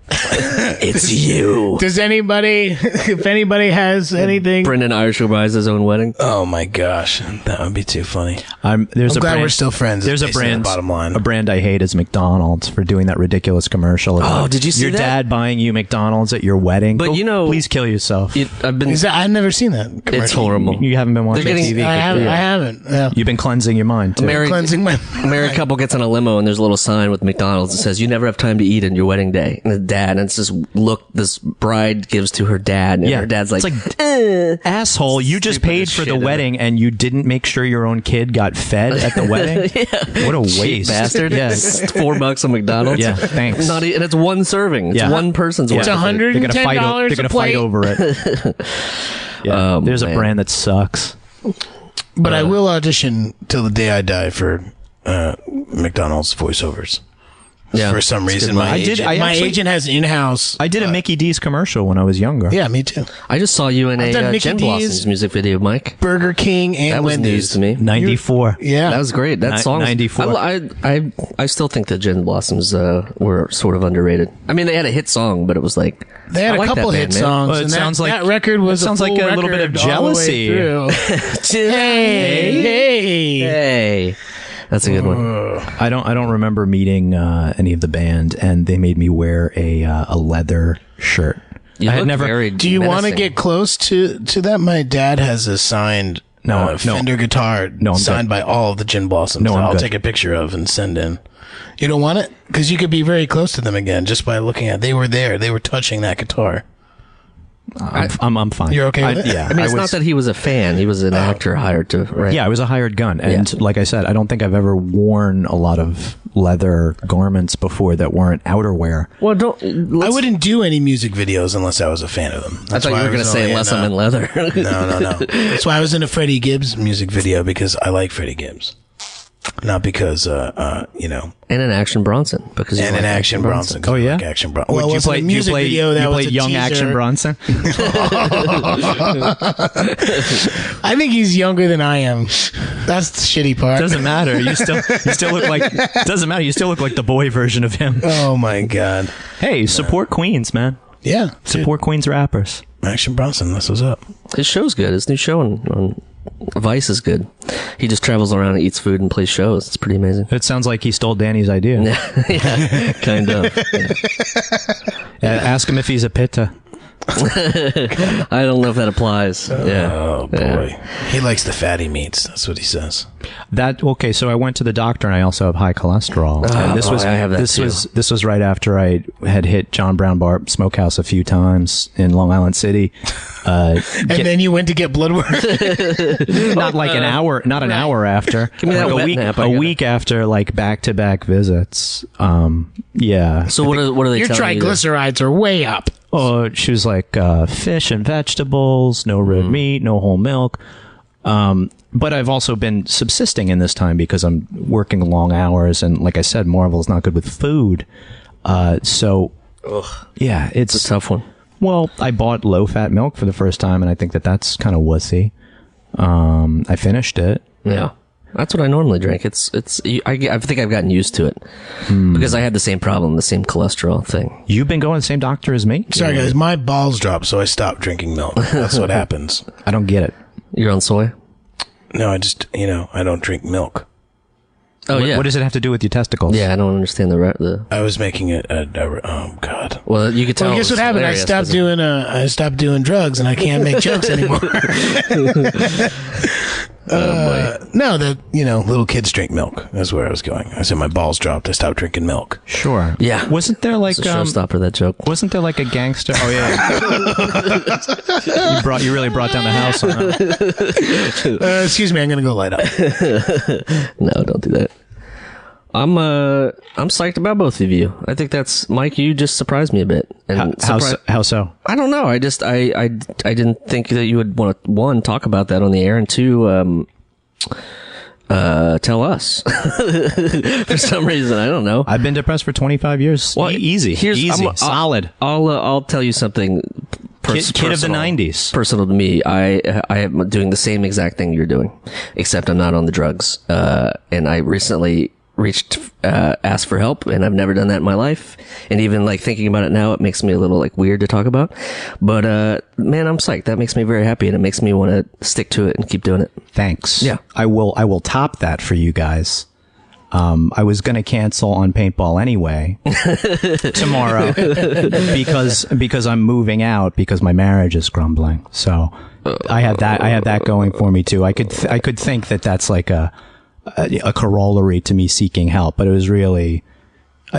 It's you. Does anybody, if anybody has anything? Brendan Irish buys his own wedding. Oh my gosh, that would be too funny. There's I'm a glad brand, we're still friends. There's a It's basically brand. the bottom line. A brand I hate is McDonald's for doing that ridiculous commercial. About Oh, did you see your that? dad buying you McDonald's at your wedding? But please kill yourself. I've been. Is that? I've never seen that. It's commercial. horrible. You haven't been watching They're getting- TV. I haven't. Yeah. You've been cleansing your mind. Too. Married- Cleansing my. A married couple gets on a limo and there's a little sign with McDonald's that says, "You never have time to eat on your wedding day." And the dad, and it's this look this bride gives to her dad, and Yeah, her dad's like, it's like asshole. You just Stupid paid as for shit the ever. wedding and you didn't make sure your own kid got fed at the wedding. What a cheap waste, bastard. Yeah, It's $4 on McDonald's. Yeah, thanks. And it's one serving. It's Yeah. one person's Yeah. worth. It's of food. They're gonna fight. $110 They're gonna a plate. fight over it. Yeah, Oh, there's man. a brand that sucks. But I will audition till the day I die for McDonald's voiceovers. Yeah. For some It's a reason, good my one. agent, I my actually- agent has in-house. I did a Mickey D's commercial when I was younger. Yeah, me too. I just saw you in I've done a Mickey Gin D's. Blossoms music video, Mike. Burger King and That was Wendy's. news to me. 94. Yeah, That was great. That Ni- song, 94. I still think the Gin Blossoms were sort of underrated. I mean, they had a hit song, but it was like They had I a like couple that hit band, man. songs. Well, it and sounds like- that record was it sounds a like full a little bit of record all the way jealousy. through. hey. Hey, that's a good one. I don't remember meeting any of the band, and they made me wear a leather shirt. You I had look never. very Do you want to menacing. get close to that? My dad has a signed No, Fender guitar No, I'm signed good. by all of the Gin Blossoms. No, I'm I'll good. take a picture of and send in. You don't want it? Because you could be very close to them again just by looking at. They were there. They were touching that guitar. I'm fine. You're okay with it? Yeah. I mean, it's was- not that he was a fan; he was an actor hired to. Right? Yeah, I was a hired gun, and like I said, I don't think I've ever worn a lot of leather garments before that weren't outerwear. Well, don't. I wouldn't do any music videos unless I was a fan of them. I thought you were going to say unless I'm in leather. No. That's why I was in a Freddie Gibbs music video, because I like Freddie Gibbs. Not because, And an Action Bronson because you and like an Action Bronson. 'cause Oh, I yeah? like Action Bronson. Would Well, you play? music video that you was played a young teaser. Action Bronson. I think he's younger than I am. That's the shitty part. Doesn't matter. You still look like. Doesn't matter. You still look like the boy version of him. Oh my god. Hey, support Queens, man. Yeah. Support Queens rappers. Action Bronson, that's what's up. His show's good. His new show on Vice is good. He just travels around and eats food and plays shows. It's pretty amazing. It sounds like he stole Danny's idea. Yeah, kind of. Yeah. Ask him if he's a pitta. I don't know if that applies. Yeah. Oh, boy. Yeah. He likes the fatty meats. That's what he says. Okay, so I went to the doctor and I also have high cholesterol. And I have that too. This was right after I had hit John Brown Bar Smokehouse a few times in Long Island City. And then you went to get blood work? Not like an hour after. Give me that wet nap. A week after, like, back-to-back visits. Yeah. So what are they Your telling you? triglycerides are way up. Oh, she was like, fish and vegetables, no red meat, no whole milk. But I've also been subsisting in this time because I'm working long hours. And like I said, Marvel's not good with food. Yeah, It's a tough one. Well, I bought low-fat milk for the first time, and I think that's kind of wussy. I finished it. Yeah. That's what I normally drink. I think I've gotten used to it because I had the same problem, the same cholesterol thing. You've been going to the same doctor as me? Sorry, guys. My balls dropped, so I stopped drinking milk. That's what happens. I don't get it. You're on soy? No, I just, I don't drink milk. Oh, yeah. What does it have to do with your testicles? Yeah, I don't understand the. I was making it oh, God. Well, you could tell. Well, guess what happened? I stopped doing drugs, and I can't make jokes anymore. No, little kids drink milk. That's where I was going. I said my balls dropped. I stopped drinking milk. Sure. Yeah. Wasn't there like It's a showstopper, that joke. Wasn't there like a gangster? Oh yeah. you really brought down the house on that. Excuse me, I'm gonna go light up. No, don't do that. I'm psyched about both of you. I think that's Mike. You just surprised me a bit. And How so? I don't know. I didn't think that you would want to, one, talk about that on the air, and two, tell us. For some reason, I don't know. I've been depressed for 25 years. Well, easy, solid. I'll tell you something. Kid of the 90s. Personal to me, I am doing the same exact thing you're doing, except I'm not on the drugs. And I recently asked for help, and I've never done that in my life. And even like thinking about it now, it makes me a little like weird to talk about. But man, I'm psyched. That makes me very happy, and it makes me want to stick to it and keep doing it. Thanks. Yeah. I will top that for you guys. I was going to cancel on paintball anyway tomorrow because I'm moving out because my marriage is crumbling. So I have that going for me too. I could think that that's like a corollary to me seeking help, but it was really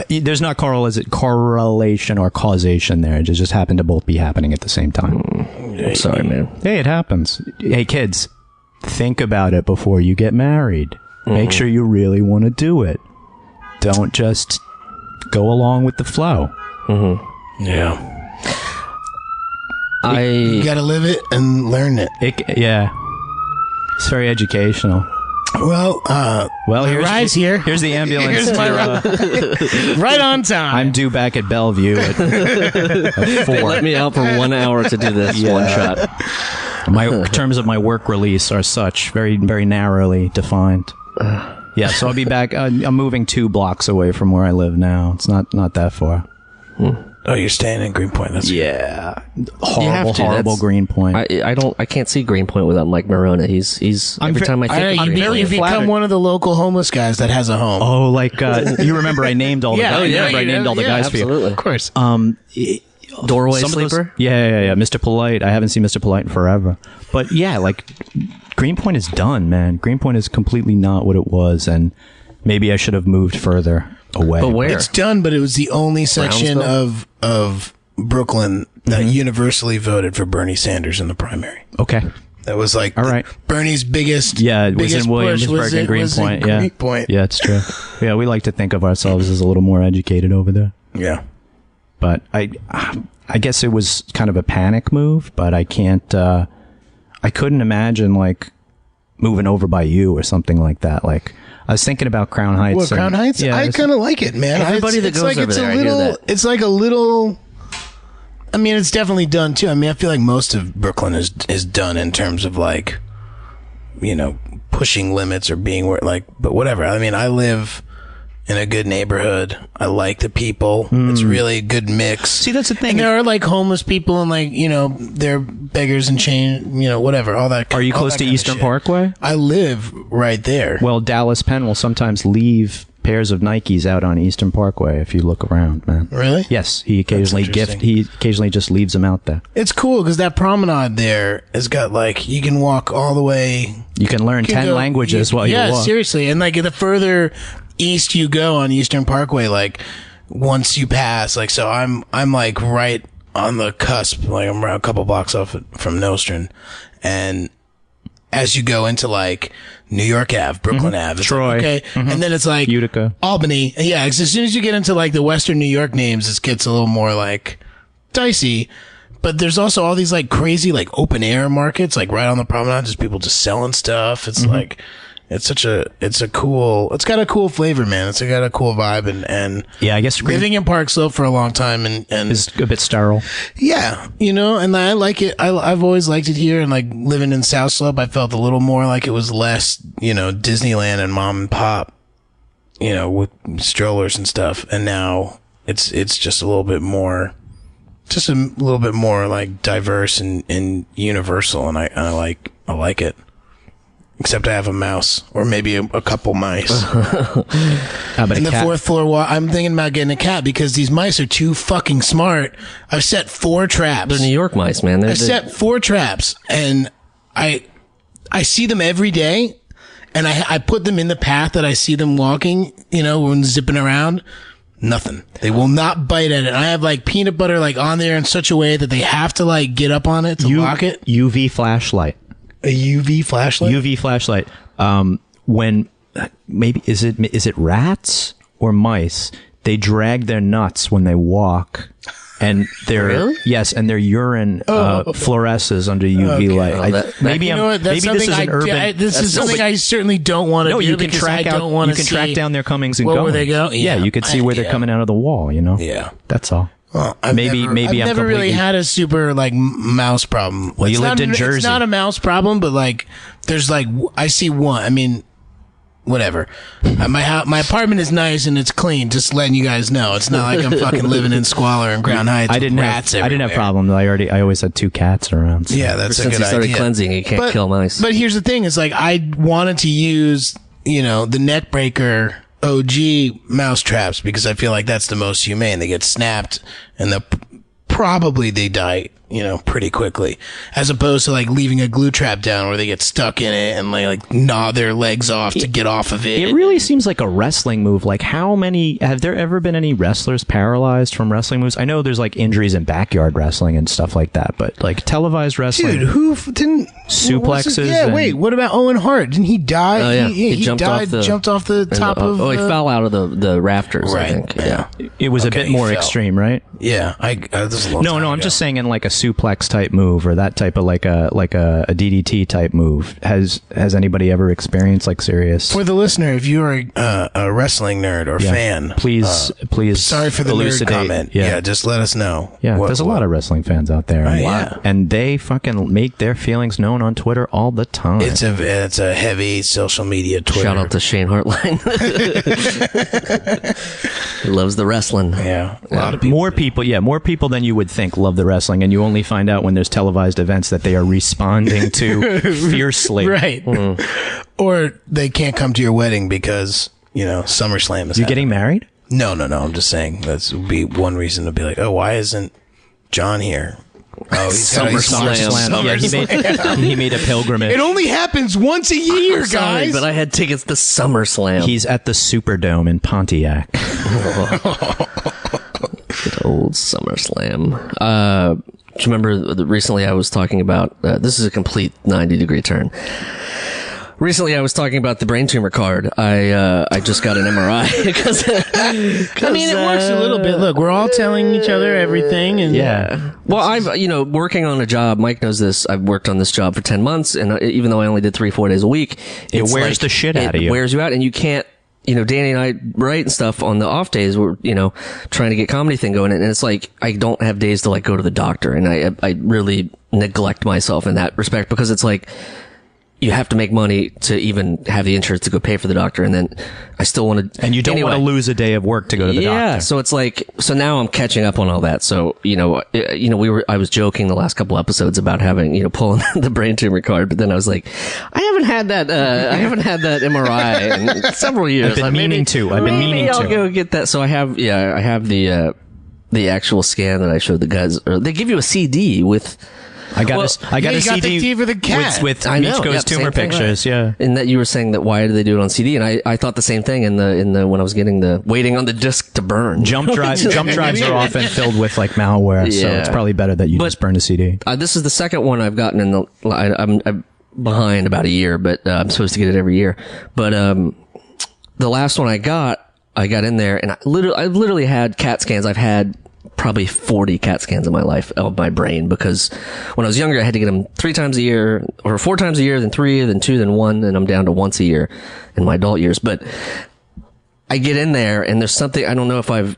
there's not correlation or causation there. It just happened to both be happening at the same time. I'm sorry, man. Hey, it happens. Hey, kids, think about it before you get married. Make sure you really want to do it. Don't just go along with the flow. Yeah. I You gotta live it and learn it. Yeah. It's very educational. Well, Here's the ambulance. Here's my right on time. I'm due back at Bellevue at 4. They let me out for 1 hour to do this one shot. My terms of my work release are such very, very narrowly defined. Yeah, so I'll be back. I'm moving 2 blocks away from where I live now. It's not that far. Oh, you're staying in Greenpoint. That's horrible Greenpoint. I can't see Greenpoint without Mike Morona. He's every time I think of Greenpoint. You become one of the local homeless guys that has a home. Oh, like you remember I named all the guys. I named all the guys for you. Absolutely. Of course. Doorway Some sleeper. Of those, yeah. Mr. Polite. I haven't seen Mr. Polite in forever. But yeah, like Greenpoint is done, man. Greenpoint is completely not what it was, and maybe I should have moved further away. But where? It's done, but it was the only section of Brooklyn that universally voted for Bernie Sanders in the primary. Okay. That was like all right. Bernie's biggest. Yeah, it was biggest in Williamsburg and Greenpoint. Yeah. Greenpoint. Yeah, it's true. Yeah, we like to think of ourselves as a little more educated over there. Yeah. But I guess it was kind of a panic move, but I couldn't imagine like moving over by you or something like that. Like I was thinking about Crown Heights. Well, Crown Heights? Yeah, I kind of like it, man. Everybody that goes over there, I hear that. It's like a little... I mean, it's definitely done, too. I mean, I feel like most of Brooklyn is done in terms of, like, pushing limits or being where, like... But whatever. I mean, I live in a good neighborhood. I like the people. It's really a good mix. See, that's the thing. And there are like homeless people and like, you know, they're beggars and chain, you know, whatever, all that. Are you all close that to kind of Eastern shit. Parkway? I live right there. Well, Dallas Penn will sometimes leave pairs of Nikes out on Eastern Parkway if you look around, man. Really? Yes, he occasionally just leaves them out there. It's cool because that promenade there has got like, you can walk all the way. You can learn 10 languages while you walk. Yeah, seriously. And like the further east you go on Eastern Parkway, like once you pass, like, so I'm like right on the cusp, like I'm a couple blocks off from Nostrand. And as you go into like New York Ave, Brooklyn Ave, it's Troy. like, okay. And then it's like Utica. Albany. Yeah. As soon as you get into like the Western New York names, it gets a little more like dicey. But there's also all these like crazy like open air markets, like right on the promenade, just people just selling stuff. It's like, it's got a cool flavor, man. It's got a cool vibe, and Yeah, I guess living in Park Slope for a long time, and is a bit sterile. yeah, you know, and I like it. I've always liked it here, and like living in South Slope, I felt a little more like it was less, you know, Disneyland and mom and pop, you know, with strollers and stuff. And now it's just a little bit more, like diverse and universal, and I like it. Except I have a mouse, or maybe a couple mice. How about And a the cat? fourth floor I'm thinking about getting a cat because these mice are too fucking smart. I've set 4 traps. They're New York mice, man. I set 4 traps, and I see them every day, and I put them in the path that I see them walking, you know, when zipping around. Nothing. They will not bite at it. I have like peanut butter like on there in such a way that they have to like get up on it to lock it. UV flashlight. A UV flashlight? UV flashlight. When maybe is it rats or mice? They drag their nuts when they walk, and their and their urine fluoresces under UV light. Maybe You know what? That's maybe this is something an urban. this is something I certainly don't want to No, do you can because track I out. don't want You to can track down their comings and where goings. they go. Yeah, you can see where they're coming out of the wall. You know. Yeah. That's all. Well, Maybe I've I'm never really completely- had a super like mouse problem. Well, you It's lived not in Jersey. It's not a mouse problem, but like there's like I see one. I mean, whatever. My apartment is nice and it's clean. Just letting you guys know, it's not like I'm fucking living in squalor in Crown Heights. I didn't with have rats I didn't have everywhere. problems. I always had 2 cats around. So. Yeah, that's a Since good you started idea. cleansing, you can't kill mice. But here's the thing: is like I wanted to use, you know, the neck breaker OG mouse traps because I feel like that's the most humane. They get snapped and probably they die, you know, pretty quickly, as opposed to like leaving a glue trap down where they get stuck in it and like gnaw their legs off to get off of it. It really seems like a wrestling move. Like, have there ever been any wrestlers paralyzed from wrestling moves? I know there's like injuries in backyard wrestling and stuff like that, but like televised wrestling, Dude, who didn't Suplexes Yeah, and- wait. What about Owen Hart? Didn't he die? Oh, yeah. he He died. Jumped off the top of. he fell out of the rafters. Right. I think. Yeah. it was Okay, a bit more he fell. extreme, right? Yeah, this is a long No, time no, I'm ago. just saying in like a suplex type move or that type of like a DDT type move. Has anybody ever experienced like serious? For the listener, if you're a wrestling nerd or Yeah. fan, Please. sorry for the nerd elucidate. comment. Yeah. Just let us know. Yeah, there's a lot of wrestling fans out there, and, yeah. and they fucking make their feelings known on Twitter all the time. It's a heavy social media Twitter. Shout out to Shane Hartline. He loves the wrestling. Yeah, a lot of people. more people than you would think love the wrestling, and you only find out when there's televised events that they are responding to fiercely. Right. Or they can't come to your wedding because, you know, SummerSlam is You happening. getting married? No. I'm just saying that would be one reason to be like, oh, why isn't John here? Oh, he's got SummerSlam. Yeah, he made a pilgrimage. It only happens once a year, Sorry, guys. but I had tickets to SummerSlam. He's at the Superdome in Pontiac. Good old SummerSlam. Do you remember recently I was talking about, this is a complete 90-degree turn. Recently, I was talking about the brain tumor card. I just got an MRI because I mean, it works a little bit. Look, we're all telling each other everything, and Yeah. Well, I've, working on a job, Mike knows this, I've worked on this job for 10 months, and even though I only did 3-4 days a week, It wears the shit out of you. It wears you out, and you can't, Danny and I write and stuff on the off days, we're, trying to get comedy thing going, and it's like, I don't have days to, go to the doctor, and I really neglect myself in that respect, because it's like, you have to make money to even have the insurance to go pay for the doctor, and then I still want to. And you don't want to lose a day of work to go to the doctor. Yeah, so it's like, so now I'm catching up on all that. So I was joking the last couple episodes about having pulling the brain tumor card, but then I was like, I haven't had that MRI in several years. I've been meaning to. Maybe I'll go get that. So I have the actual scan that I showed the guys. Or they give you a CD with. I got a CD for the cat. with Michko's tumor pictures. Yeah, and that you were saying that why do they do it on CD? And I thought the same thing in the when I was getting the waiting on the disc to burn. Jump drives are often filled with like malware, so it's probably better that you just burn a CD. This is the second one I've gotten in the. I'm behind about a year, but I'm supposed to get it every year. But the last one I got in there, and I've literally had CAT scans. I've had probably 40 CAT scans in my life of my brain, because when I was younger, I had to get them 3 times a year, or 4 times a year, then 3, then 2, then 1, and I'm down to once a year in my adult years. But I get in there, and there's something, I don't know if I've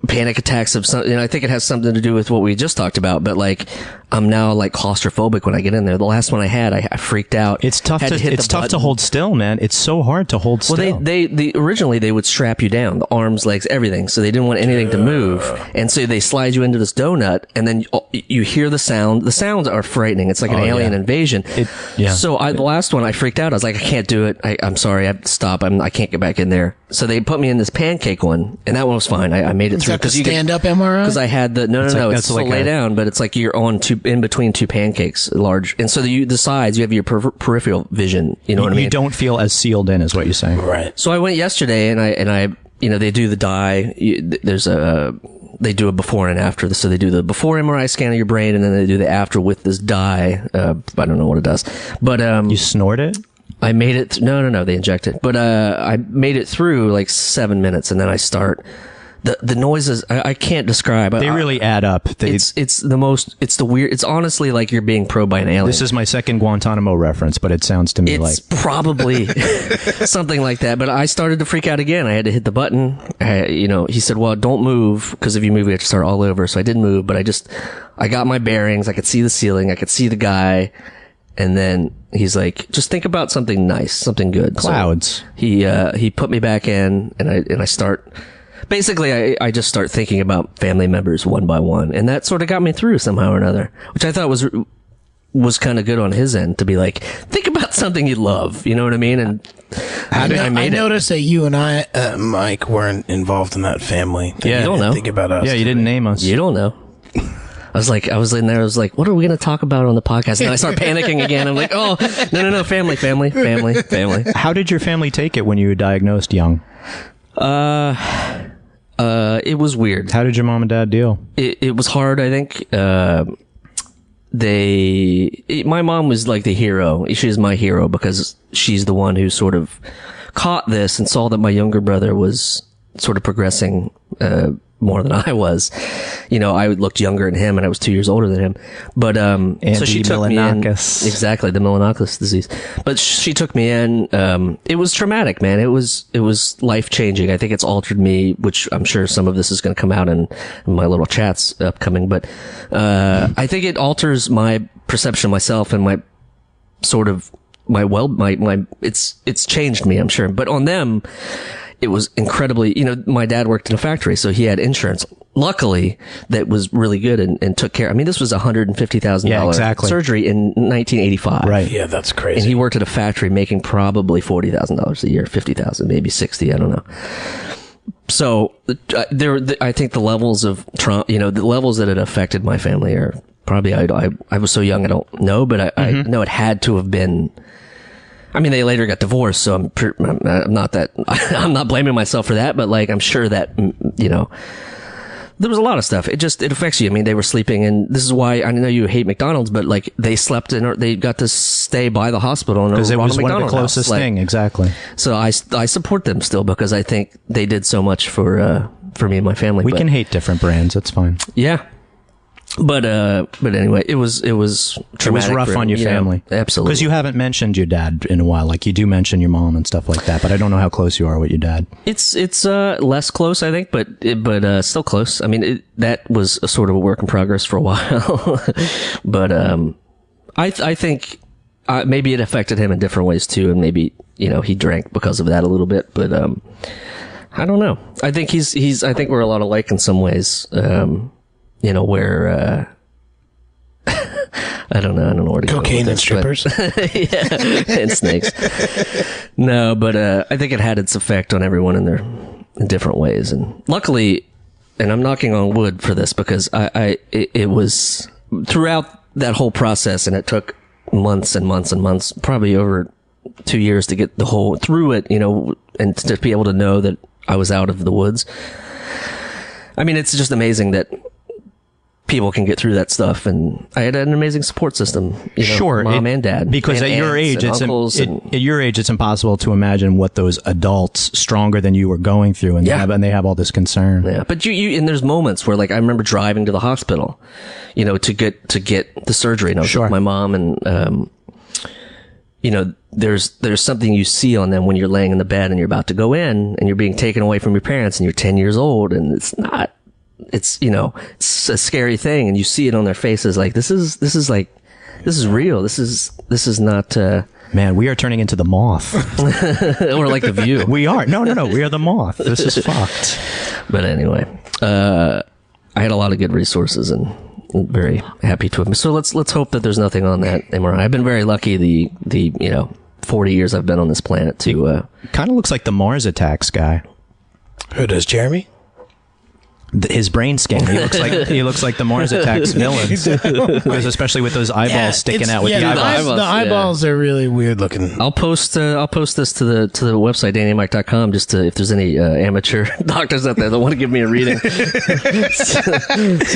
panic attacks of something, and I think it has something to do with what we just talked about, but like, I'm now like claustrophobic when I get in there. The last one I had, I freaked out. It's tough to hold still, man. It's so hard to hold still. Well, they originally they would strap you down, the arms, legs, everything. So they didn't want anything to move. And so they slide you into this donut, and then you hear the sound. The sounds are frightening. It's like an alien invasion. So the last one I freaked out. I was like, I can't do it. I'm sorry. I have to stop. I can't get back in there. So they put me in this pancake one, and that one was fine. I made it through. Because you stand up MRI? Because I had the it's still lay down, but it's like you're on in between 2 pancakes, large, and so the sides you have your peripheral vision. You know what I mean? You don't feel as sealed in, is what you're saying, right? So I went yesterday, and I they do the dye. They do a before and after. So they do the before MRI scan of your brain, and then they do the after with this dye. I don't know what it does, but you snort it. I made it. No, they inject it, but I made it through like 7 minutes, and then I start. The noises I can't describe. They really add up. It's the weird. It's honestly like you're being probed by an alien. This is my second Guantanamo reference, but it sounds to me it's probably something like that. But I started to freak out again. I had to hit the button. He said, "Well, don't move, because if you move, we have to start all over." So I didn't move, but I got my bearings. I could see the ceiling. I could see the guy. And then he's like, "Just think about something nice, something good." Clouds. So he put me back in, and I start. Basically, I just start thinking about family members one by one, and that sort of got me through somehow or another, which I thought was kind of good on his end, to be like, think about something you love, you know what I mean? And I noticed that you and I, Mike, weren't involved in that family. Yeah, you don't know. Think about us. Yeah, you didn't name us. You don't know. I was in there, I was like, what are we going to talk about on the podcast? And I start panicking again. I'm like, oh, no, family. How did your family take it when you were diagnosed young? It was weird. How did your mom and dad deal? It was hard, I think. My mom was like the hero. She's my hero because she's the one who sort of caught this and saw that my younger brother was sort of progressing, more than I was. I looked younger than him, and I was 2 years older than him. But so she took me in. Exactly, the melanoculus disease. But she took me in. It was traumatic, man. It was life changing. I think it's altered me, which I'm sure some of this is going to come out in my little chats upcoming. But I think it alters my perception of myself and my sort of it's changed me, I'm sure. But on them, it was incredibly, my dad worked in a factory, so he had insurance. Luckily, that was really good and took care. I mean, this was $150,000 surgery in 1985. Right. Yeah, that's crazy. And he worked at a factory making probably $40,000 a year, 50,000, maybe 60, I don't know. So I think the levels of trauma, the levels that it affected my family are probably, I was so young, I don't know, but I know it had to have been. I mean, they later got divorced, so I'm not blaming myself for that, but like, I'm sure that, there was a lot of stuff. It affects you. I mean, they were sleeping, and this is why I know you hate McDonald's, but like, they slept they got to stay by the hospital because it was one of the closest thing. Exactly. So I support them still because I think they did so much for me and my family. We can hate different brands. That's fine. Yeah. But anyway, it was traumatic. It was rough on your family. Absolutely. Because you haven't mentioned your dad in a while. Like, you do mention your mom and stuff like that, but I don't know how close you are with your dad. It's less close, I think, but still close. I mean, that was a sort of a work in progress for a while. But I think maybe it affected him in different ways too, and maybe he drank because of that a little bit. But I don't know. I think I think we're a lot alike in some ways. Where I don't know where to go. Cocaine and strippers. Yeah, and snakes. No, but I think it had its effect on everyone in different ways, and luckily, and I'm knocking on wood for this because it was throughout that whole process, and it took months and months and months, probably over 2 years to get through it, and to be able to know that I was out of the woods. I mean, it's just amazing that people can get through that stuff, and I had an amazing support system. Sure, mom and dad. Because and at your age, at your age, it's impossible to imagine what those adults stronger than you were going through, and they have all this concern. Yeah, but you and there's moments where, like, I remember driving to the hospital, to get the surgery, and I was with my mom, and there's something you see on them when you're laying in the bed and you're about to go in, and you're being taken away from your parents, and you're 10 years old, and it's a scary thing, and you see it on their faces, like this is real. This is not. Man, we are turning into the Moth. Or like The View. We are. No. We are the Moth. This is fucked. But anyway, I had a lot of good resources, and I'm very happy to have. So let's hope that there's nothing on that MRI. I've been very lucky the 40 years I've been on this planet to. Kind of looks like the Mars Attacks guy. Who does, Jeremy? His brain scan. He looks like the Mars Attacks villains, because especially with those eyeballs sticking out with the eyeballs. The eyeballs are really weird looking. I'll post this to the website DannyandMike.com, just to, if there's any amateur doctors out there that want to give me a reading. See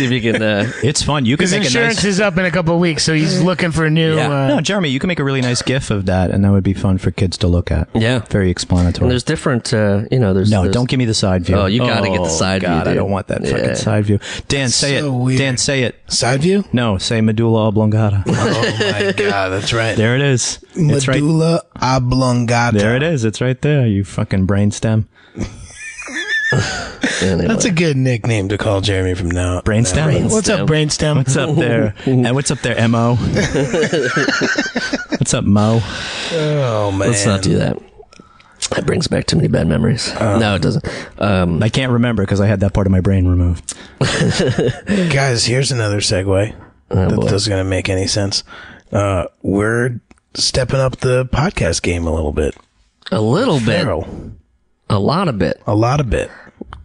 if you can. It's fun. You can His make insurance a nice. is up in a couple of weeks, so he's looking for a new. No, Jeremy, you can make a really nice GIF of that, and that would be fun for kids to look at. Yeah, very explanatory. And there's different. There's don't give me the side view. Oh, you got to get the side view. Dude. I don't want that fucking side view. Dan, say it. Weird. Dan, say it. Side view? No, say medulla oblongata. Oh my god, that's right. There it is. It's Medulla oblongata. There it is. It's right there. You fucking brainstem. Anyway. That's a good nickname to call Jeremy from now. Brainstem. What's up, Brainstem? What's up there? And what's up there, Mo? What's up, Mo? Oh man, let's not do that. That brings back too many bad memories. No, it doesn't. I can't remember because I had that part of my brain removed. Guys, here's another segue that doesn't going to make any sense. We're stepping up the podcast game a little bit. A little bit. A lot of bit. A lot of bit.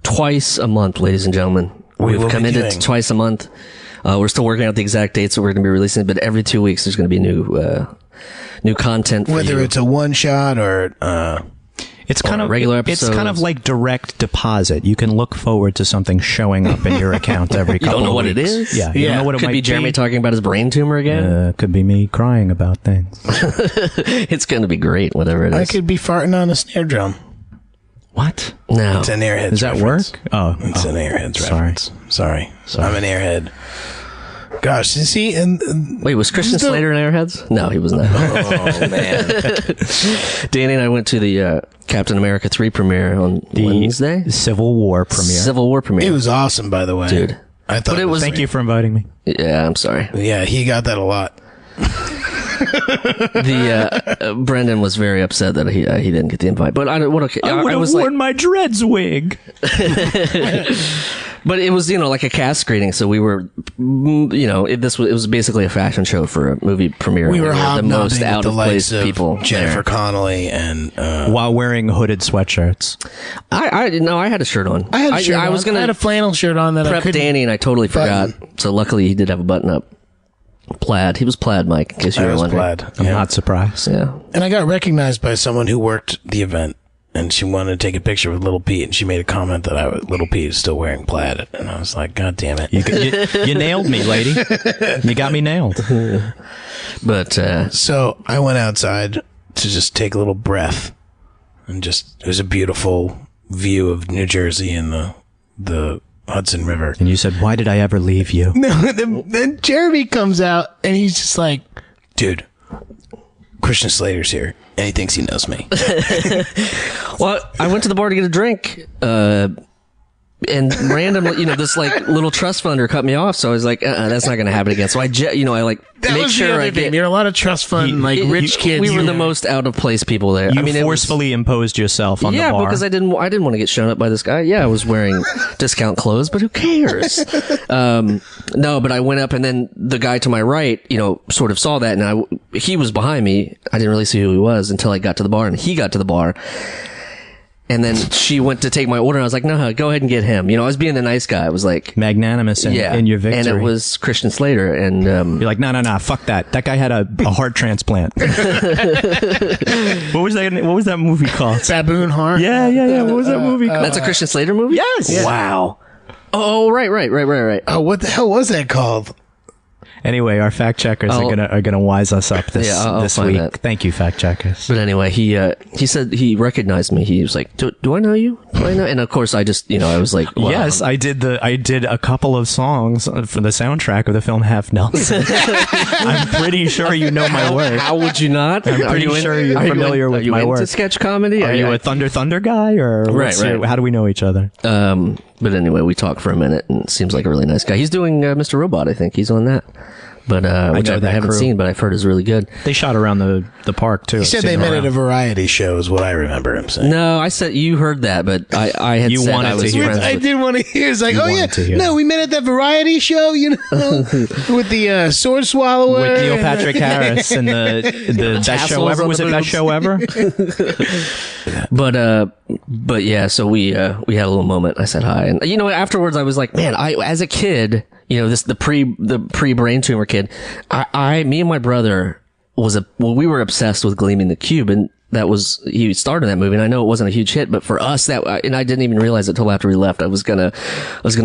Twice a month, ladies and gentlemen. We've committed to twice a month. We're still working out the exact dates that we're going to be releasing, but every 2 weeks there's going to be new content. Whether it's a one shot or it's kind of regular It's episodes. kind of like direct deposit. You can look forward to something showing up in your account every couple of weeks. You don't know what it is? Yeah, you don't know what it could might be. Jeremy talking about his brain tumor again. Could be me crying about things. It's going to be great, whatever it is. I could be farting on a snare drum. What? No. It's an Airheads Does that reference. work? Oh, It's an Airheads reference. Sorry. I'm an Airhead. Gosh, you see, and wait, was Christian Slater in Airheads? No, he was not. oh man, Danny and I went to the Captain America 3 premiere on Wednesday. Civil War premiere. Civil War premiere. it was awesome, by the way, Dude. I thought But it was- Thank you for inviting me. Yeah, I'm sorry. Yeah, he got that a lot. The Brendan was very upset that he didn't get the invite. But I was like, my dreads wig. but it was like a cast screening, so we were it was basically a fashion show for a movie premiere. We were the hobnobbing most with out the of place likes of people. Jennifer there. Connelly and While wearing hooded sweatshirts. I had a shirt on. I had a shirt I on. was gonna I had a flannel shirt on that I prep couldn't. Danny, and I totally forgot. So luckily he did have a button up. Plaid. He was plaid, Mike, in case you I were was wondering. glad. I'm Yeah. not surprised. Yeah. And I got recognized by someone who worked the event, and she wanted to take a picture with Little Pete, and she made a comment that Little Pete is still wearing plaid, and I was like, God damn it! You nailed me, lady. You got me nailed. But So I went outside to just take a little breath, and it was a beautiful view of New Jersey and the Hudson River. And you said, "Why did I ever leave you?" No, then Jeremy comes out, and he's just like, dude, Christian Slater's here, and he thinks he knows me. well, I went to the bar to get a drink. and randomly, this like little trust funder cut me off. So I was like, that's not going to happen again. So I like That make was sure the other I thing. get. There are a lot of trust fund, rich kids. We were the most out of place people there. You I mean, forcefully imposed yourself on the bar. because I didn't want to get shown up by this guy. Yeah, I was wearing discount clothes, but who cares? No, but I went up, and then the guy to my right, sort of saw that, and he was behind me. I didn't really see who he was until I got to the bar, and he got to the bar. And then she went to take my order, and I was like, no, go ahead and get him. I was being the nice guy. I was like... magnanimous in your victory. And it was Christian Slater, and... You're like, no, fuck that. That guy had a heart transplant. What was that movie called? Baboon Heart? Yeah. What was that movie called? that's a Christian Slater movie? Yes. Yeah. Wow. Oh, right. Oh, what the hell was that called? Anyway, our fact checkers are gonna wise us up this find week. that. Thank you, fact checkers. But anyway, he said he recognized me. He was like, "Do I know you? Do I know?" And of course, I just I was like, wow. Yes, I did a couple of songs for the soundtrack of the film Half Nelson. I'm pretty sure you know my work. How would you not? I'm pretty sure you're familiar with my work. Are you into sketch comedy? Are you a Thunder guy or Right. How do we know each other? But anyway, we talked for a minute, and seems like a really nice guy. He's doing Mr. Robot. I think he's on that. But which I haven't seen, but I've heard is really good. They shot around the park too. He said they met at a variety show, is what I remember him saying. No, I said you heard that, but I had said I was friends I with. didn't want to hear. It's like, no, we met at that variety show, with the sword swallower, with Neil Patrick Harris and the best show ever. Was it best show ever? But yeah, so we had a little moment. I said hi, and afterwards I was like, man, as a kid, the pre brain tumor kid, me and my brother we were obsessed with Gleaming the Cube, and he starred in that movie, and I know it wasn't a huge hit, but for us and I didn't even realize it till after we left. I was gonna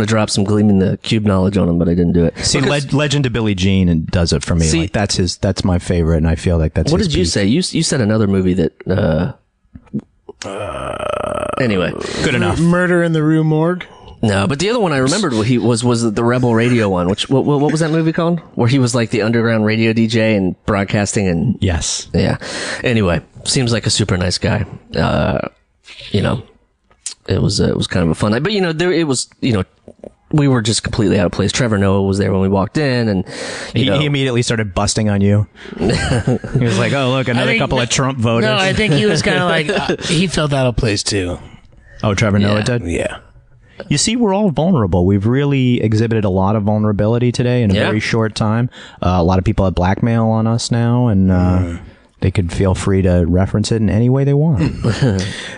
drop some Gleaming the Cube knowledge on him, but I didn't do it. See, Legend of Billie Jean does it for me. See, that's my favorite, and I feel like that's. What did you say? You said another movie that. Anyway, good enough. Murder in the Rue Morgue. No, but the other one I remembered was the Rebel Radio one. Which what was that movie called? Where he was like the underground radio DJ and broadcasting and yes, yeah. Anyway, seems like a super nice guy. It was kind of a fun night, but it was we were just completely out of place. Trevor Noah was there when we walked in, and he immediately started busting on you. He was like, "Oh, look, another couple of Trump voters." No, I think he was kind of like he felt out of place too. Oh, Trevor Noah did? Yeah. You see, we're all vulnerable. We've really exhibited a lot of vulnerability today in a very short time. A lot of people have blackmail on us now, and they could feel free to reference it in any way they want.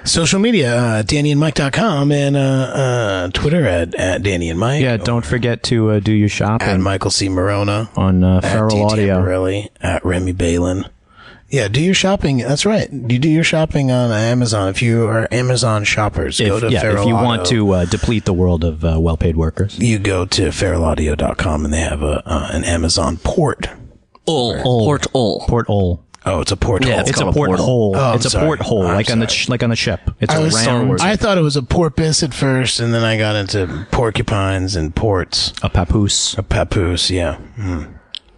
Social media, DannyandMike.com, and Twitter at DannyandMike. Yeah, don't forget to do your shopping. At Michael C. Morona. On Feral Audio. Tamborelli, at Remy Balin. Yeah, do your shopping. That's right. You do your shopping on Amazon. If you are Amazon shoppers, go to Feral if you Auto. want to deplete the world of well-paid workers. You go to feralaudio.com, and they have an Amazon port. Port Oh, it's a porthole. Yeah, It's a porthole. Oh, it's a porthole, like on the ship. It's a round. I thought it was a porpoise at first, and then I got into porcupines and ports. A papoose. A papoose, yeah.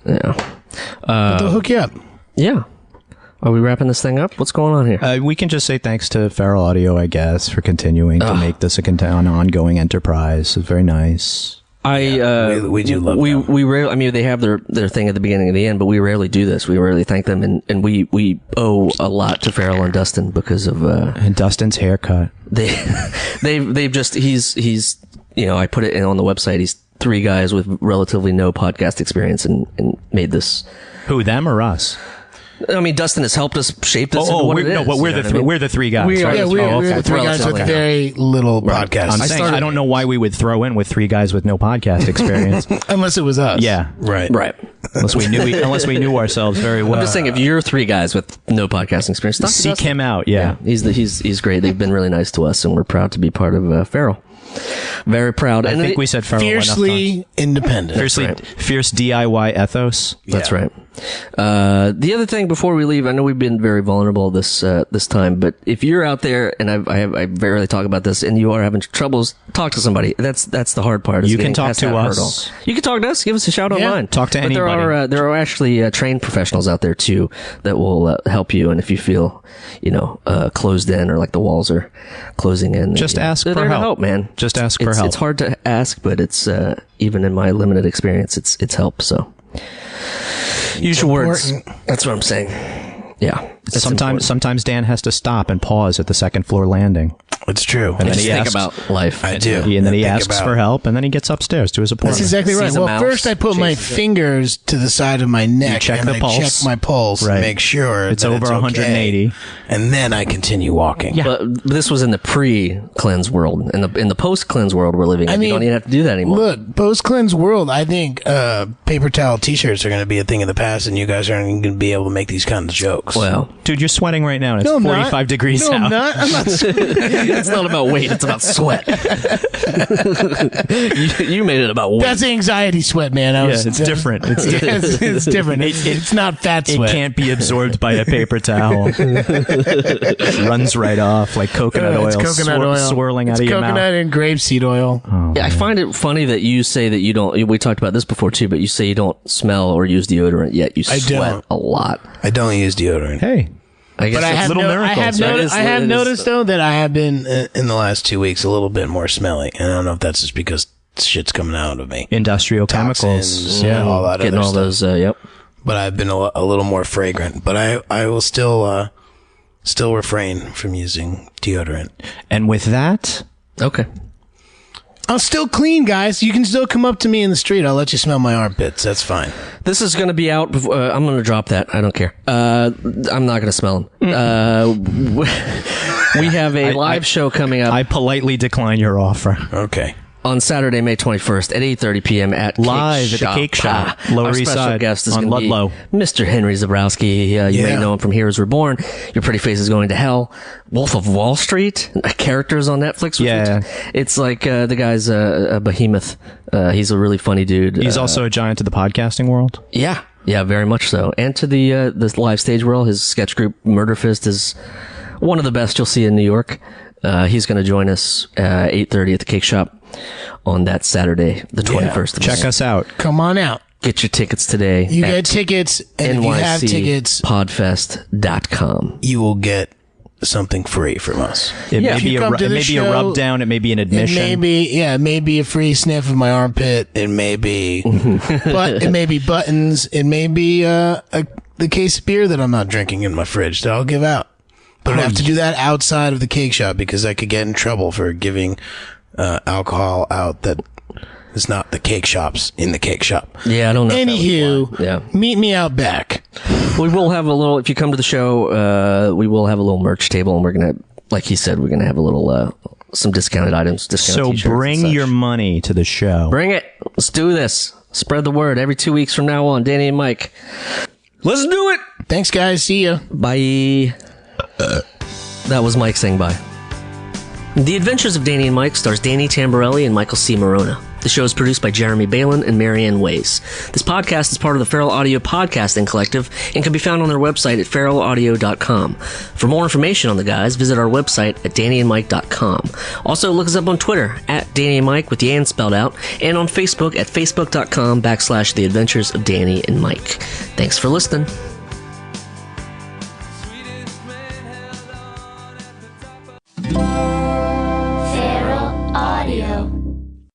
Yeah. But they'll hook you up. Yeah. Are we wrapping this thing up? What's going on here? We can just say thanks to Feral Audio, I guess, for continuing to make this an ongoing enterprise. It's very nice. We do love them. We rarely, I mean, they have their thing at the beginning and the end, but we rarely do this. We rarely thank them, and we owe a lot to Farrell and Dustin because of and Dustin's haircut. They've just he's I put it in on the website. He's three guys with relatively no podcast experience and made this. Who, them or us? I mean, Dustin has helped us shape this into what it is. No, but we're the three guys. We are right? We're the three guys with very little podcast. I'm saying I don't know why we would throw in with three guys with no podcast experience. Unless it was us. Yeah. Right. Unless we knew ourselves very well. I'm just saying, if you're three guys with no podcasting experience, seek him out. Yeah. He's great. They've been really nice to us, and we're proud to be part of Farrell. Very proud. I think we said Farrell fiercely independent. Fierce DIY ethos. That's right. The other thing before we leave, I know we've been very vulnerable this time, but if you're out there, and I rarely talk about this, and you are having troubles, talk to somebody. That's the hard part. You can talk to us. You can talk to us. Give us a shout online. Talk to anybody. There are actually trained professionals out there too that will help you. And if you feel, closed in or like the walls are closing in, just ask they're for there to help. help, man. Just ask for help. It's hard to ask, but it's even in my limited experience, it's help. So use your words. That's what I'm saying. Yeah. Sometimes Dan has to stop and pause at the second floor landing. It's true. And then Just think about life. I do. And then he asks for help, and then he gets upstairs to his apartment. That's exactly right. Sees a Well, mouse, first I put my chases it. fingers to the side of my neck check and the I pulse. check my pulse Right. and make sure It's that over it's okay. 180. And then I continue walking. Yeah. But this was in the pre-cleanse world. In the post-cleanse world we're living in, you don't even have to do that anymore. Look, post-cleanse world, I think paper towel t-shirts are going to be a thing of the past, and you guys aren't going to be able to make these kinds of jokes. Well, Dude, you're sweating right now, and it's No, I'm not. 45 degrees No, out. I'm not. I'm not. it's not about weight, it's about sweat. you made it about weight. That's anxiety sweat, man. Yeah, it's different. It's different. It's different. It's not fat It sweat. can't be absorbed by a paper towel. It runs right off like coconut oil, It's coconut oil. swirling It's out of your coconut mouth. and grapeseed oil. Yeah, I find it funny that you say that you don't. We talked about this before too, but you say you don't smell or use deodorant, yet you I sweat don't. a lot. I don't use deodorant. Hey, I guess But I that's have, little miracles, right? I have noticed though that I have been in the last 2 weeks a little bit more smelly, and I don't know if that's just because shit's coming out of me. industrial Toxins, chemicals. all that getting other all stuff. those. Yep. But I've been a little more fragrant. But I will still refrain from using deodorant. And with that, Okay. I'm still clean, guys. You can still come up to me in the street. I'll let you smell my armpits. That's fine. This is going to be out before. I'm going to drop that. I don't care. I'm not going to smell them. We have a live show coming up I politely decline your offer. Okay. on Saturday, May 21st at 8:30 p.m. at Live Cake at the Cake Shop, Lower Our East special Side, guest is on going to be Ludlow. Mr. Henry Zabrowski. You may Yeah. know him from Heroes Reborn, Your Pretty Face is Going to Hell, Wolf of Wall Street, characters on Netflix. Yeah. It's like the guy's a behemoth. He's a really funny dude. He's also a giant to the podcasting world. Yeah, very much so. And to the live stage world, his sketch group Murder Fist is one of the best you'll see in New York. He's going to join us 8:30 at the Cake Shop on that Saturday, the 21st. of Check May. us out. Come on out. Get your tickets today. You at get tickets, and if you have tickets, nycpodfest.com. you will get something free from us. It Yeah. may If be you a, come ru- to it the may be a show, rub down. It may be an admission. It may be a free sniff of my armpit. It may be, but it may be buttons. It may be the case of beer that I'm not drinking in my fridge that I'll give out. But I have to do that outside of the Cake Shop because I could get in trouble for giving alcohol out that is not the cake shops in the Cake Shop. Yeah, I don't know. if that was Anywho, why. Yeah. meet me out back. We will have a little, if you come to the show, we will have a little merch table, and we're going to, like he said, we're going to have a little, some discounted items. Discounted So t-shirts and bring such. your money to the show. Bring it. Let's do this. Spread the word. Every 2 weeks from now on, Danny and Mike. Let's do it. Thanks, guys. See ya. Bye. That was Mike saying bye. The Adventures of Danny and Mike stars Danny Tamborelli and Michael C. Morona. The show is produced by Jeremy Balin and Marianne Ways. This podcast is part of the Feral Audio Podcasting Collective and can be found on their website at feralaudio.com. For more information on the guys, visit our website at dannyandmike.com. Also, look us up on Twitter at Danny and Mike with the and spelled out, and on Facebook at facebook.com/The Adventures of Danny and Mike. Thanks for listening.